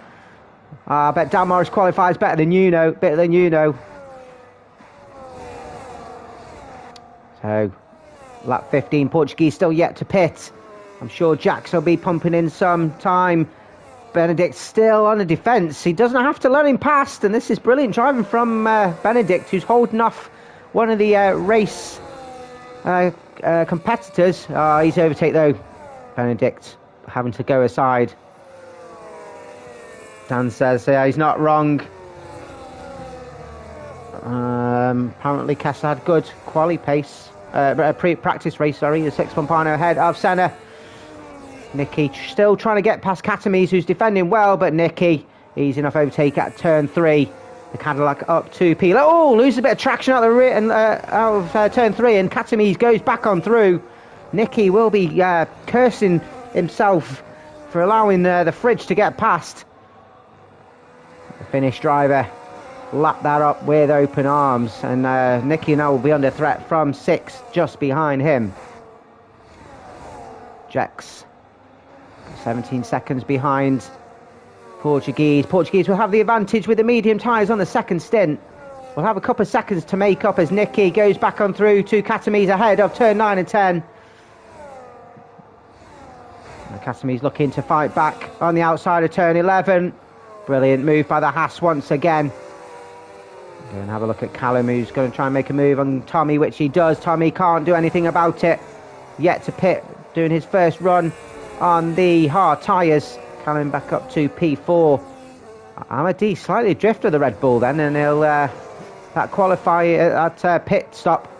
I bet Dan Morris qualifies better than you know. So, lap 15, Portuguese still yet to pit. I'm sure Jax will be pumping in some time. Benedict still on the defence. He doesn't have to let him past, and this is brilliant driving from Benedict, who's holding off one of the race competitors. He's overtake though. Benedict having to go aside. Dan says he's not wrong. Apparently Kessler had good quali pace. Pre-practice race, sorry. A 6 Pompano ahead of Senna. Nicky still trying to get past Katamis, who's defending well, but Nicky, easy enough overtake at turn 3. The Cadillac up 2P. Oh, loses a bit of traction out the rear and out of turn 3, and Katamis goes back on through. Nicky will be cursing himself for allowing the fridge to get past. The Finnish driver lapped that up with open arms, and Nicky now will be under threat from 6 just behind him. Jax 17 seconds behind Portuguese. Portuguese will have the advantage with the medium tyres on the second stint. We'll have a couple of seconds to make up as Nicky goes back on through to Katamis ahead of turn 9 and 10. Katamis looking to fight back on the outside of turn 11. Brilliant move by the Haas once again. Go and have a look at Callum, who's going to try and make a move on Tommy, which he does. Tommy can't do anything about it. Yet to pit, doing his first run on the hard tyres. Callum back up to P4. Amadi slightly adrift of the Red Bull then, and he'll that pit stop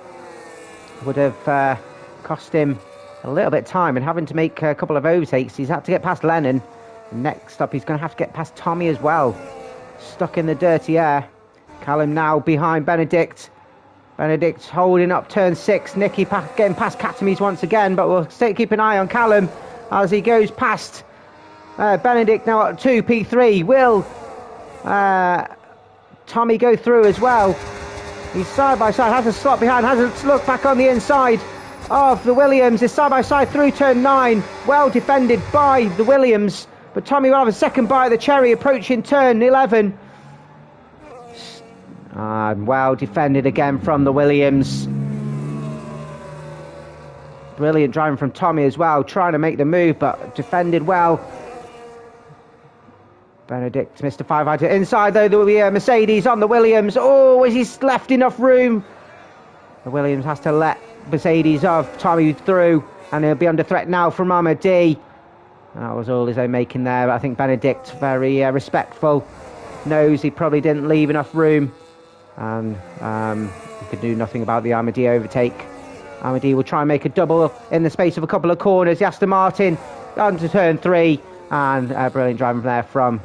would have cost him a little bit of time, and having to make a couple of overtakes. He's had to get past Lennon. Next up, he's going to have to get past Tommy as well. Stuck in the dirty air. Callum now behind Benedict. Benedict's holding up turn 6. Nicky getting past Katamis once again, but we'll keep an eye on Callum as he goes past Benedict now at 2 P3. Will Tommy go through as well? He's side by side, has a slot behind, has a look back on the inside of the Williams. Is side by side through turn 9. Well defended by the Williams, but Tommy will have a second bite of the cherry approaching turn 11. Well defended again from the Williams. Brilliant driving from Tommy as well, trying to make the move, but defended well. Benedict missed a 5 inside though. There will be a Mercedes on the Williams. Oh, is he left enough room? The Williams has to let Mercedes off Tommy through, and he'll be under threat now from Amadi. That was all his own making there, but I think Benedict very respectful. Knows he probably didn't leave enough room, and he could do nothing about the Amadi overtake. Amadi will try and make a double in the space of a couple of corners. The Aston Martin onto turn 3, and brilliant driving there from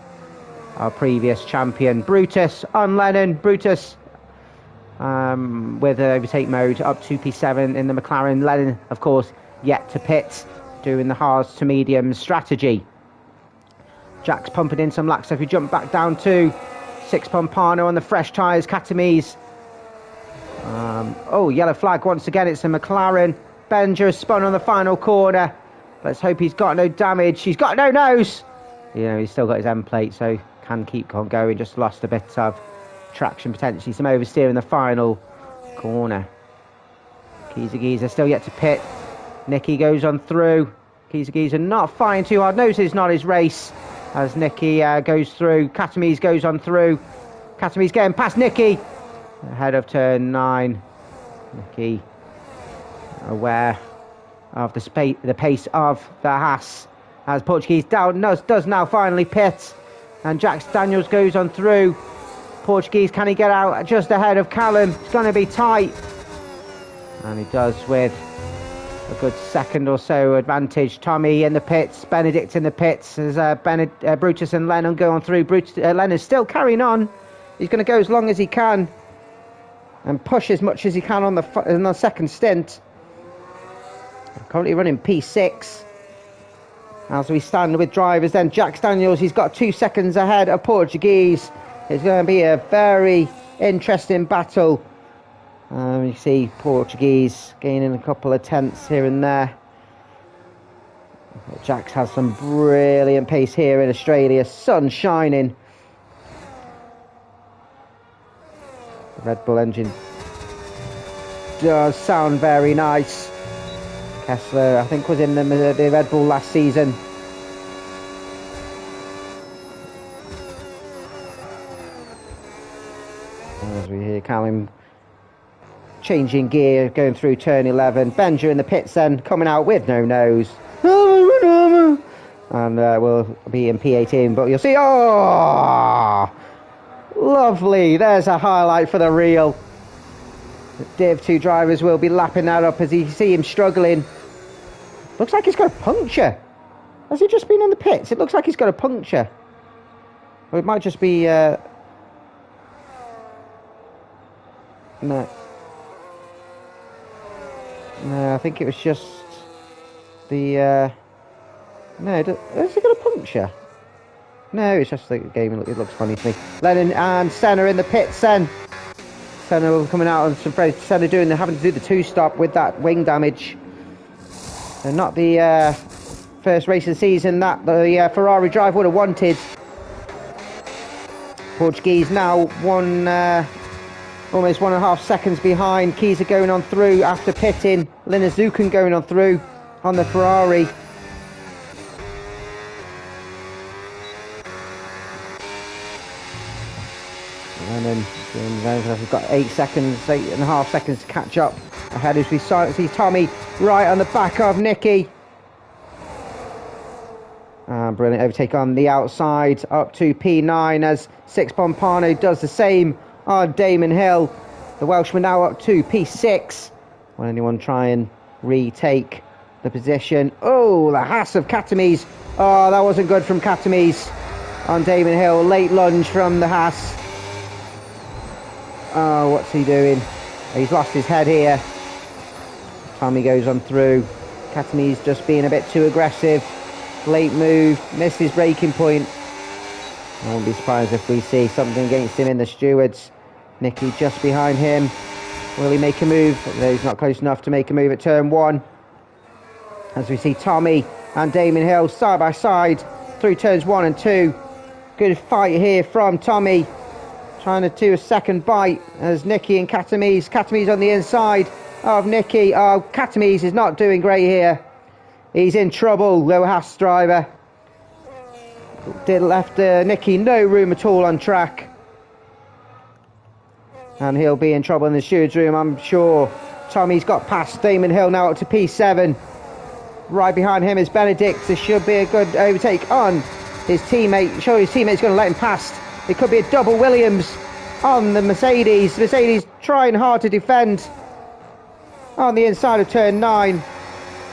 our previous champion Brutus on Lennon. Brutus with overtake mode up to P7 in the McLaren. Lennon, of course, yet to pit, doing the hards to medium strategy. Jack's pumping in some laps, so if you jump back down to 6 Pompano on the fresh tyres. Katamis. Oh, yellow flag once again. It's a McLaren. Benger has spun on the final corner. Let's hope he's got no damage. He's got no nose. You know, he's still got his end plate, so can keep on going. Just lost a bit of traction, potentially some oversteer in the final corner. Kiza still yet to pit. Nicky goes on through. Kiza not fighting too hard. Knows it's not his race as Nicky goes through. Katamis goes on through. Katamis getting past Nicky ahead of turn 9. Nicky aware of the pace of the Haas as Portuguese does now finally pit, and Jax Daniels goes on through. Portuguese, can he get out just ahead of Callum? It's going to be tight. And he does with a good second or so advantage. Tommy in the pits, Benedict in the pits as Brutus and Lennon go on through. Lennon's still carrying on. He's going to go as long as he can and push as much as he can on the second stint. Currently running P6. As we stand with drivers, then Jack Daniels, he's got 2 seconds ahead of Portuguese. It's going to be a very interesting battle. You see Portuguese gaining a couple of tenths here and there. Jax has some brilliant pace here in Australia. Sun shining. The Red Bull engine does sound very nice. Kessler, I think, was in the Red Bull last season. As we hear Callum changing gear, going through turn 11. Benja in the pits then, coming out with no nose. And we'll be in P18, but you'll see, oh, lovely. There's a highlight for the reel. The Div 2 drivers will be lapping that up as you see him struggling. Looks like he's got a puncture. Has he just been in the pits? It looks like he's got a puncture. Or it might just be... No, I think it was just the... No, has he got a puncture? No, it's just the game. It looks funny to me. Lennon and Senna in the pits then. Senna coming out on some Fred. Senna having to do the 2-stop with that wing damage. And not the first race of the season that the Ferrari drive would have wanted. Portuguese now almost 1.5 seconds behind. Keys are going on through after pitting. Linazukan going on through on the Ferrari. And then we've got 8.5 seconds to catch up ahead as we see Tommy right on the back of Nicky. Brilliant overtake on the outside up to P9 as Six Pompano does the same on Damon Hill. The Welshman now up to P6. Will anyone try and retake the position? Oh, the Haas of Katames. Oh, that wasn't good from Katames on Damon Hill. Late lunge from the Haas. Oh, what's he doing? He's lost his head here. Tommy goes on through. Katames just being a bit too aggressive. Late move, missed his braking point. I won't be surprised if we see something against him in the stewards. Nicky just behind him. Will he make a move? No, he's not close enough to make a move at turn 1. As we see Tommy and Damon Hill side by side through turns 1 and 2. Good fight here from Tommy. Trying to do a second bite as Nicky and Katames. Katames on the inside of Nicky. Oh, Katames is not doing great here. He's in trouble, the Haas driver. Left Nicky no room at all on track. And he'll be in trouble in the steward's room, I'm sure. Tommy's got past Damon Hill now up to P7. Right behind him is Benedict. This should be a good overtake on his teammate. Surely his teammate's going to let him past. It could be a double Williams on the Mercedes. Mercedes trying hard to defend on the inside of turn 9.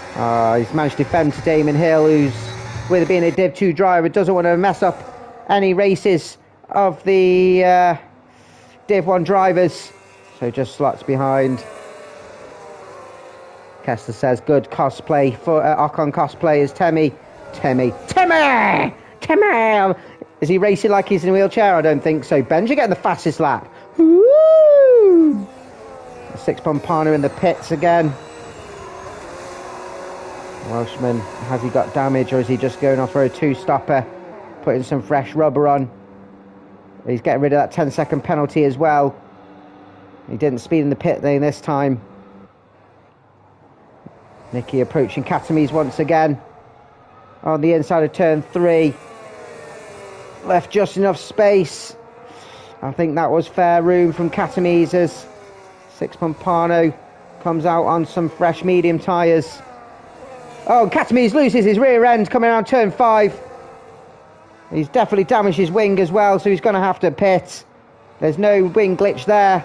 He's managed to defend to Damon Hill, who's, with being a Div 2 driver, doesn't want to mess up any races of the Div 1 drivers. So just slots behind. Kessler says good cosplay for Ocon cosplay is Timmy. Is he racing like he's in a wheelchair? I don't think so. Benja getting the fastest lap. Woo! Six Pompano in the pits again. Welshman, has he got damage or is he just going off for a 2-stopper? Putting some fresh rubber on. He's getting rid of that 10-second penalty as well. He didn't speed in the pit lane this time. Nicky approaching Katames once again. On the inside of turn 3. Left just enough space. I think that was fair room from Katames as Six Pompano comes out on some fresh medium tyres. Oh, Katames loses his rear end coming around turn 5. He's definitely damaged his wing as well, so he's going to have to pit. There's no wing glitch there.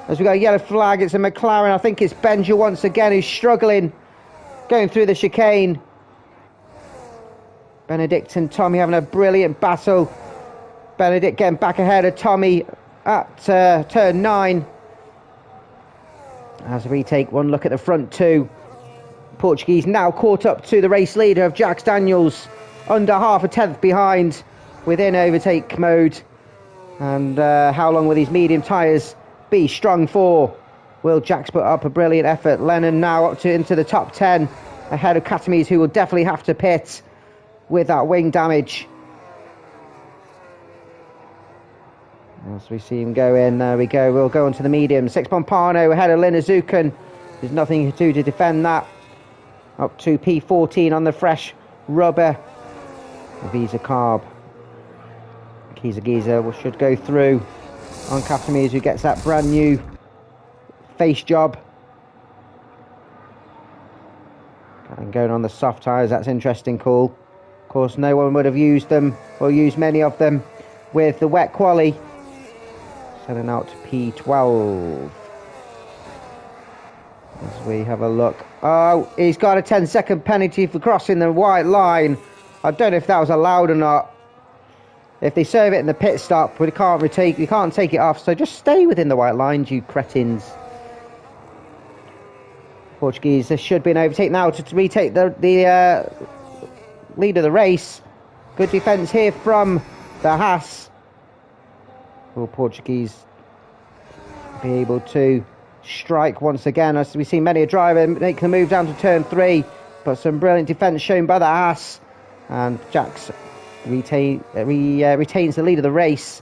As we got a yellow flag, it's a McLaren. I think it's Benja once again who's struggling, going through the chicane. Benedict and Tommy having a brilliant battle. Benedict getting back ahead of Tommy at turn 9. As we take one look at the front two, Portuguese now caught up to the race leader of Jax Daniels, under half a tenth behind, within overtake mode. And how long will these medium tyres be strung for? Will Jax put up a brilliant effort? Lennon now up to into the top 10, ahead of Katamies, who will definitely have to pit with that wing damage. As we see him go in, there we go. We'll go on to the medium. Six Pompano ahead of Linazukan. There's nothing to do to defend that. Up to P14 on the fresh rubber Visa carb. Giza should go through on Katamies, who gets that brand new face job. And going on the soft tyres, that's interesting call. Of course, no one would have used them, or used many of them, with the wet quali. Sending out to P12. As we have a look. Oh, he's got a 10-second penalty for crossing the white line. I don't know if that was allowed or not. If they serve it in the pit stop, we can't take it off. So just stay within the white lines, you cretins. Portuguese, there should be an overtake now to retake the lead of the race. Good defence here from the Haas. Will Portuguese be able to strike once again? As we see many a driver make the move down to turn 3, but some brilliant defence shown by the Haas, and Jax retains the lead of the race.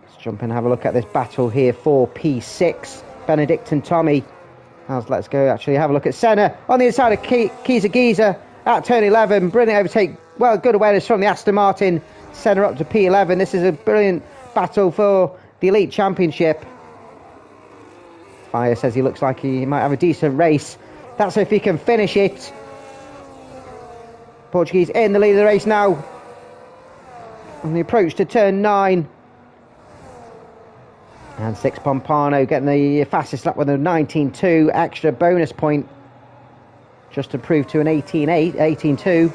Let's jump and have a look at this battle here for P6. Benedict and Tommy. Let's go actually have a look at Senna on the inside of Giza at turn 11. Brilliant overtake. Well, good awareness from the Aston Martin. Senna up to P11. This is a brilliant battle for the Elite Championship. Fire says he looks like he might have a decent race. That's if he can finish it. Portuguese in the lead of the race now on the approach to turn 9. And Six Pompano getting the fastest lap with a 19.2 extra bonus point, just to prove to an 18.2.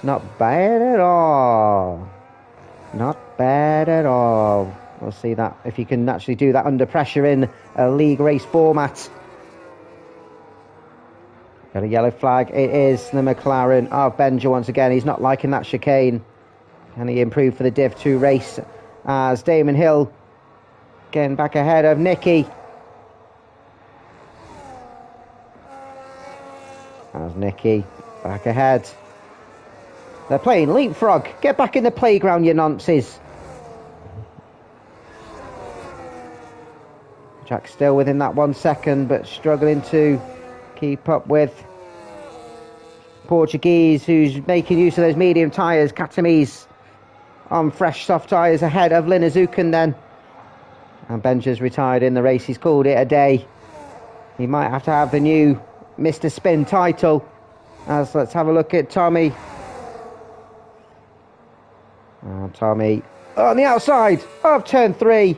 Not bad at all. Not bad at all. We'll see that if you can actually do that under pressure in a league race format. Got a yellow flag. It is the McLaren of Benja once again. He's not liking that chicane. Can he improve for the Div 2 race? As Damon Hill getting back ahead of Nicky. As Nicky back ahead. They're playing leapfrog. Get back in the playground, you nonces. Jack's still within that 1 second, but struggling to keep up with Portuguese, who's making use of those medium tyres. Katamies on fresh soft tyres ahead of Linazukan then. And Benja's retired in the race. He's called it a day. He might have to have the new Mr. Spin title. As let's have a look at Tommy. Tommy on the outside of turn 3.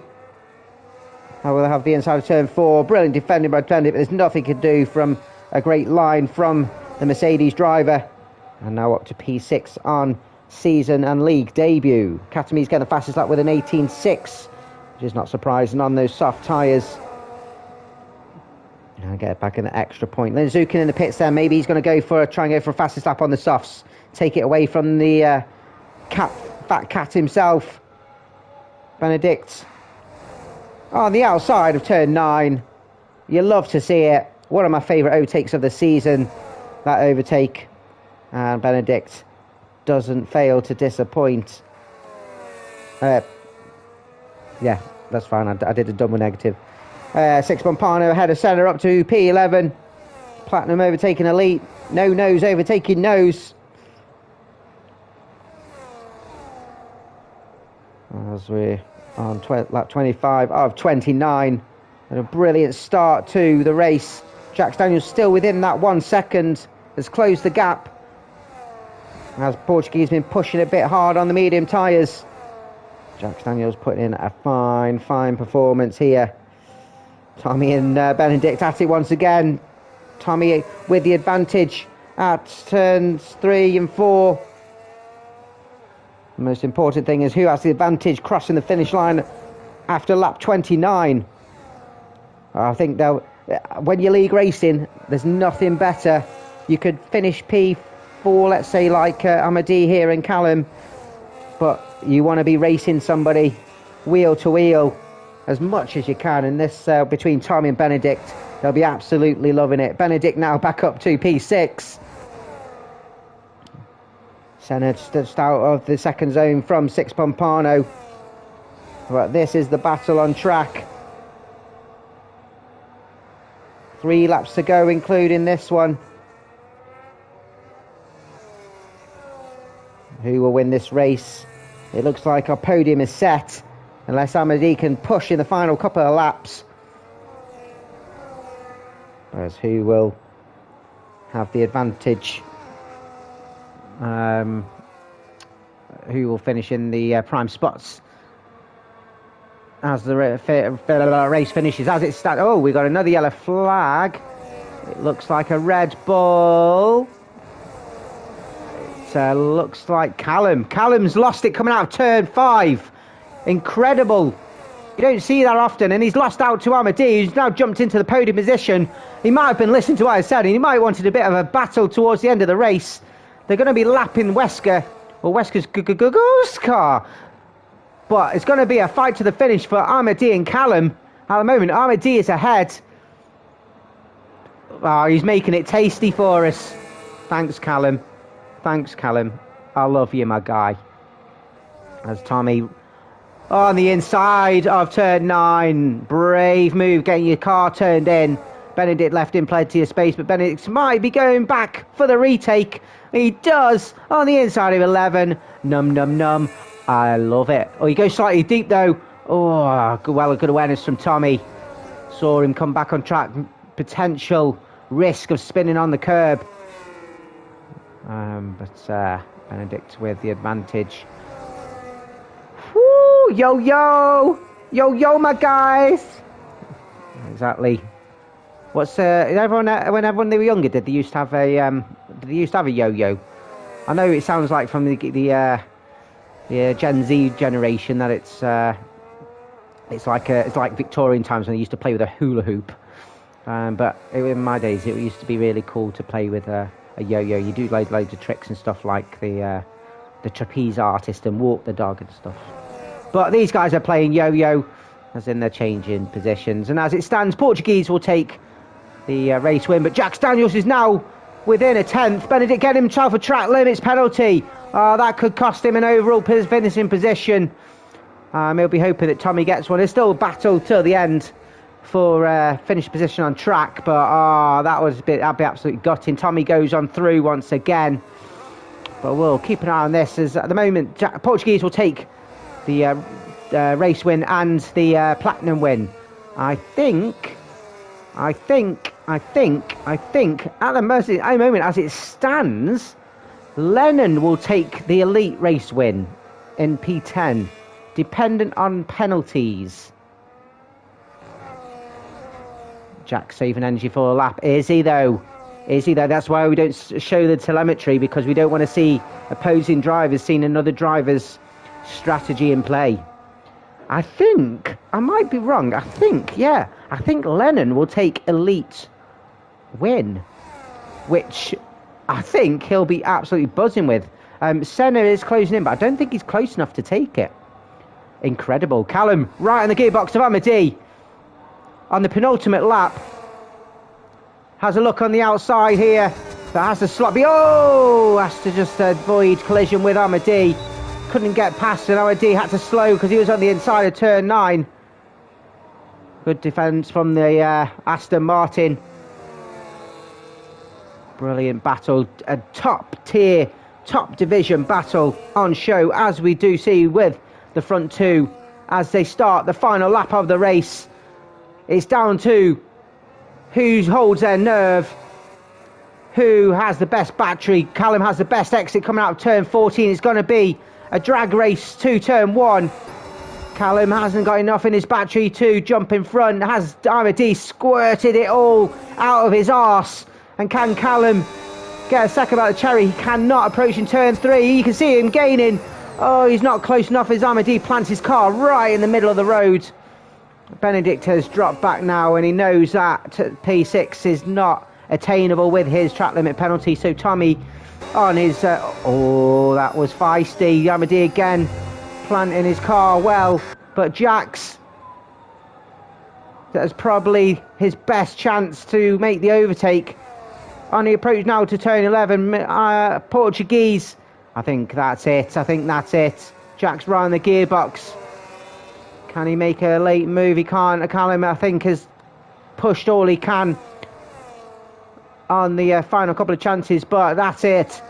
I will have the inside of turn 4. Brilliant defending by Benedict, but there's nothing he can do from a great line from the Mercedes driver. And now up to P6 on season and league debut. Katamies getting the fastest lap with an 18.6, which is not surprising on those soft tyres. And get back in the extra point. Linazukan in the pits there. Maybe he's going to try and go for a fastest lap on the softs. Take it away from the fat cat himself. Benedict on the outside of turn 9. You love to see it. One of my favourite overtakes of the season, that overtake. And Benedict doesn't fail to disappoint. Yeah, that's fine. I did a double negative. Six Pompano ahead of Senna up to P11. Platinum overtaking Elite. No nose overtaking nose. As we're on lap 25 of 29. And a brilliant start to the race. Jax Daniels still within that 1 second. Has closed the gap. As Portuguese been pushing a bit hard on the medium tyres. Jax Daniels putting in a fine performance here. Tommy and Benedict at it once again. Tommy with the advantage at turns 3 and 4. The most important thing is who has the advantage crossing the finish line after lap 29. I think when you're league racing, there's nothing better. You could finish P4, let's say, like Amadi here and Callum, but you want to be racing somebody wheel to wheel as much as you can. And this between Tommy and Benedict, they'll be absolutely loving it. Benedict now back up to P6. Senna just out of the second zone from Six Pompano. But this is the battle on track. 3 laps to go, including this one. Who will win this race? It looks like our podium is set, unless Amadi can push in the final couple of laps. Whereas who will have the advantage? Who will finish in the prime spots as the race finishes? As it starts, oh, we got another yellow flag. It looks like a Red Bull. It looks like Callum's lost it coming out of turn 5. Incredible. You don't see that often, and he's lost out to Amadi, who's now jumped into the podium position. He might have been listening to what I said, and he might have wanted a bit of a battle towards the end of the race. They're going to be lapping Wesker, or Wesker's ghost car. But it's going to be a fight to the finish for Amadi and Callum. At the moment, Amadi is ahead. Oh, he's making it tasty for us. Thanks, Callum. Thanks, Callum. I love you, my guy. As Tommy on the inside of turn 9. Brave move, getting your car turned in. Benedict left in plenty of space, but Benedict might be going back for the retake. He does on the inside of 11. Num, num, num. I love it. Oh, he goes slightly deep, though. Oh, well, a good awareness from Tommy. Saw him come back on track. Potential risk of spinning on the curb. But Benedict with the advantage. Woo! Yo, yo! Yo, yo, my guys! Exactly. What's everyone when they were younger? Did they used to have a yo-yo? I know it sounds like from the Gen Z generation that it's like Victorian times when they used to play with a hula hoop. But in my days, it used to be really cool to play with a yo-yo. You do loads of tricks and stuff like the trapeze artist and walk the dog and stuff. But these guys are playing yo-yo, as in they're changing positions. And as it stands, Portuguese will take the race win, but Jax Daniels is now within a 10th. Benedict getting himself a track limits penalty. That could cost him an overall finishing position. He'll be hoping that Tommy gets one. There's still a battle till the end for finish position on track, but that'd be absolutely gutting. Tommy goes on through once again, but we'll keep an eye on this, as at the moment Portuguese will take the race win and the platinum win. I think at the moment as it stands, Lennon will take the elite race win in P10, dependent on penalties. Jack saving energy for a lap. Is he though? That's why we don't show the telemetry, because we don't want to see opposing drivers seeing another driver's strategy in play. I think, I might be wrong, I think Lennon will take elite win, which I think he'll be absolutely buzzing with. Senna is closing in, but I don't think he's close enough to take it. Incredible. Callum right on the gearbox of Amadi on the penultimate lap. Has a look on the outside here, but has to slot. Has to just avoid collision with Amadi. Couldn't get past, and Amadi had to slow because he was on the inside of turn 9. Good defence from the Aston Martin. Brilliant battle. A top tier, top division battle on show, as we do see with the front two as they start the final lap of the race. It's down to who holds their nerve, who has the best battery. Callum has the best exit coming out of turn 14. It's going to be a drag race to turn 1. Callum hasn't got enough in his battery to jump in front. Has Ahmadi squirted it all out of his arse? And can Callum get a second about the cherry? He cannot, approaching turn 3. You can see him gaining. Oh, he's not close enough as Ahmadi plants his car right in the middle of the road. Benedict has dropped back now, and he knows that P6 is not attainable with his track limit penalty. So Tommy on his... oh, that was feisty. Ahmadi again planting his car well, but Jax, that's probably his best chance to make the overtake. On the approach now to turn 11, Portuguese. I think that's it. Jax right on the gearbox. Can he make a late move? He can't. Callum, I think, has pushed all he can on the final couple of chances, but that's it.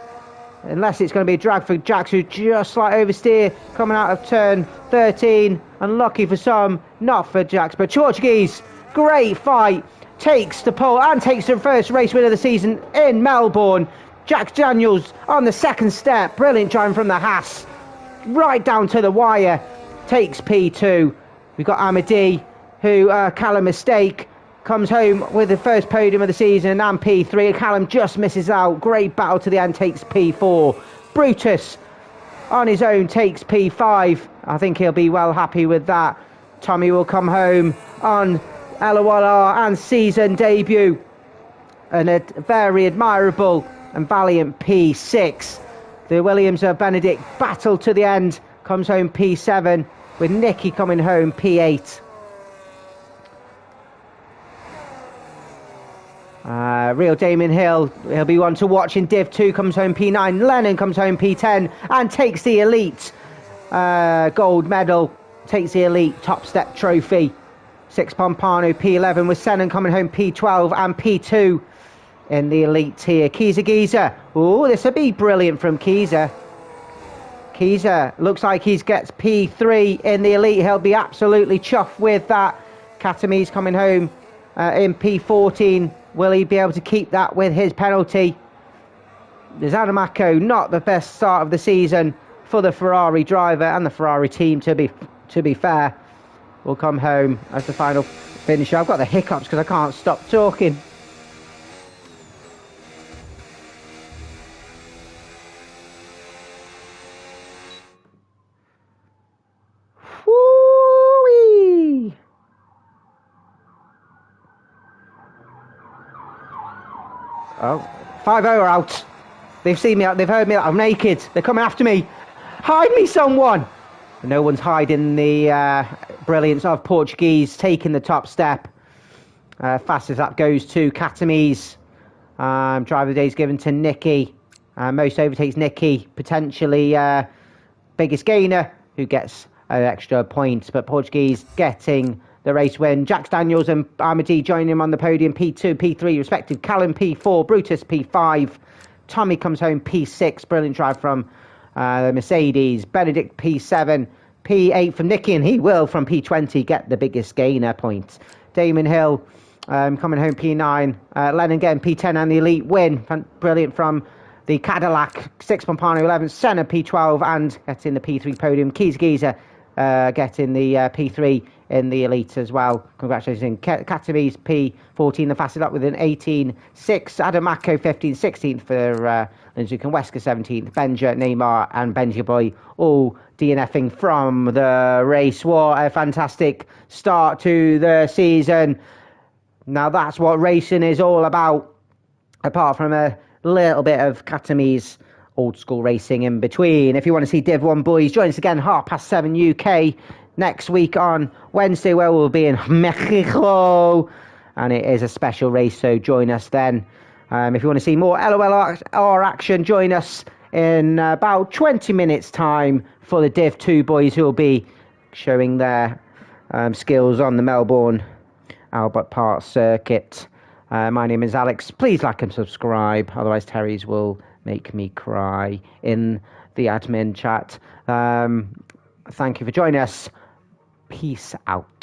Unless it's going to be a drag for Jax, who just slight oversteer coming out of turn 13. Unlucky for some, not for Jax, but Portuguese, great fight. Takes the pole and takes the first race win of the season in Melbourne. Jax Daniels on the second step. Brilliant driving from the Haas. Right down to the wire. Takes P2. We've got Ahmadi, who, Callum mistake, comes home with the first podium of the season, and P3. Callum just misses out. Great battle to the end, takes P4. Brutus on his own takes P5. I think he'll be well happy with that. Tommy will come home on LOLR and season debut. And a very admirable and valiant P6. The Williams of Benedict battle to the end. Comes home P7 with Nicky coming home P8. Real Damon Hill, he'll be one to watch in Div 2, comes home P9. Lennon comes home P10 and takes the elite gold medal, takes the elite top step trophy. Six Pompano P11 with Senan coming home P12 and P2 in the elite tier. Giza. Oh, this will be brilliant from Giza. Looks like he gets P3 in the elite. He'll be absolutely chuffed with that. Katame's coming home in P14. Will he be able to keep that with his penalty? There's Adamaco, not the best start of the season for the Ferrari driver and the Ferrari team, to be fair. Will come home as the final finisher. I've got the hiccups because I can't stop talking. Woo-wee. Oh, 5-0 are out. They've seen me out. They've heard me out. I'm naked. They're coming after me. Hide me, someone. No one's hiding the brilliance of Portuguese taking the top step. Fastest lap goes to Katame's. Driver of the day is given to Nicky. Most overtakes Nicky. Potentially biggest gainer, who gets an extra point. But Portuguese getting the race win. Jax Daniels and Ahmadi joining him on the podium. P2, P3 respective. Callum P4, Brutus P5. Tommy comes home P6. Brilliant drive from the Mercedes. Benedict P7. P8 from Nicky, and he will from P20 get the biggest gainer points. Damon Hill coming home P9. Lennon getting P10 and the elite win. Brilliant from the Cadillac. 6 Pompano 11. Senna P12 and getting the P3 podium. Giza getting the P3 in the elite as well. Congratulations. Katame's P14, the fastest up with an 18.6. Adamaco 15, 16th for Lindsay and Wesker 17th. Benja, Neymar and Benji Boy all DNFing from the race. What a fantastic start to the season. Now that's what racing is all about, apart from a little bit of Katame's old school racing in between. If you want to see Div 1 boys, join us again 7:30 UK next week on Wednesday, where we'll be in Mexico, and it is a special race, so join us then. If you want to see more LOLR action, join us in about 20 minutes time for the Div 2 boys, who will be showing their skills on the Melbourne Albert Park circuit. My name is Alex. Please like and subscribe, otherwise Terry's will make me cry in the admin chat. Thank you for joining us. Peace out.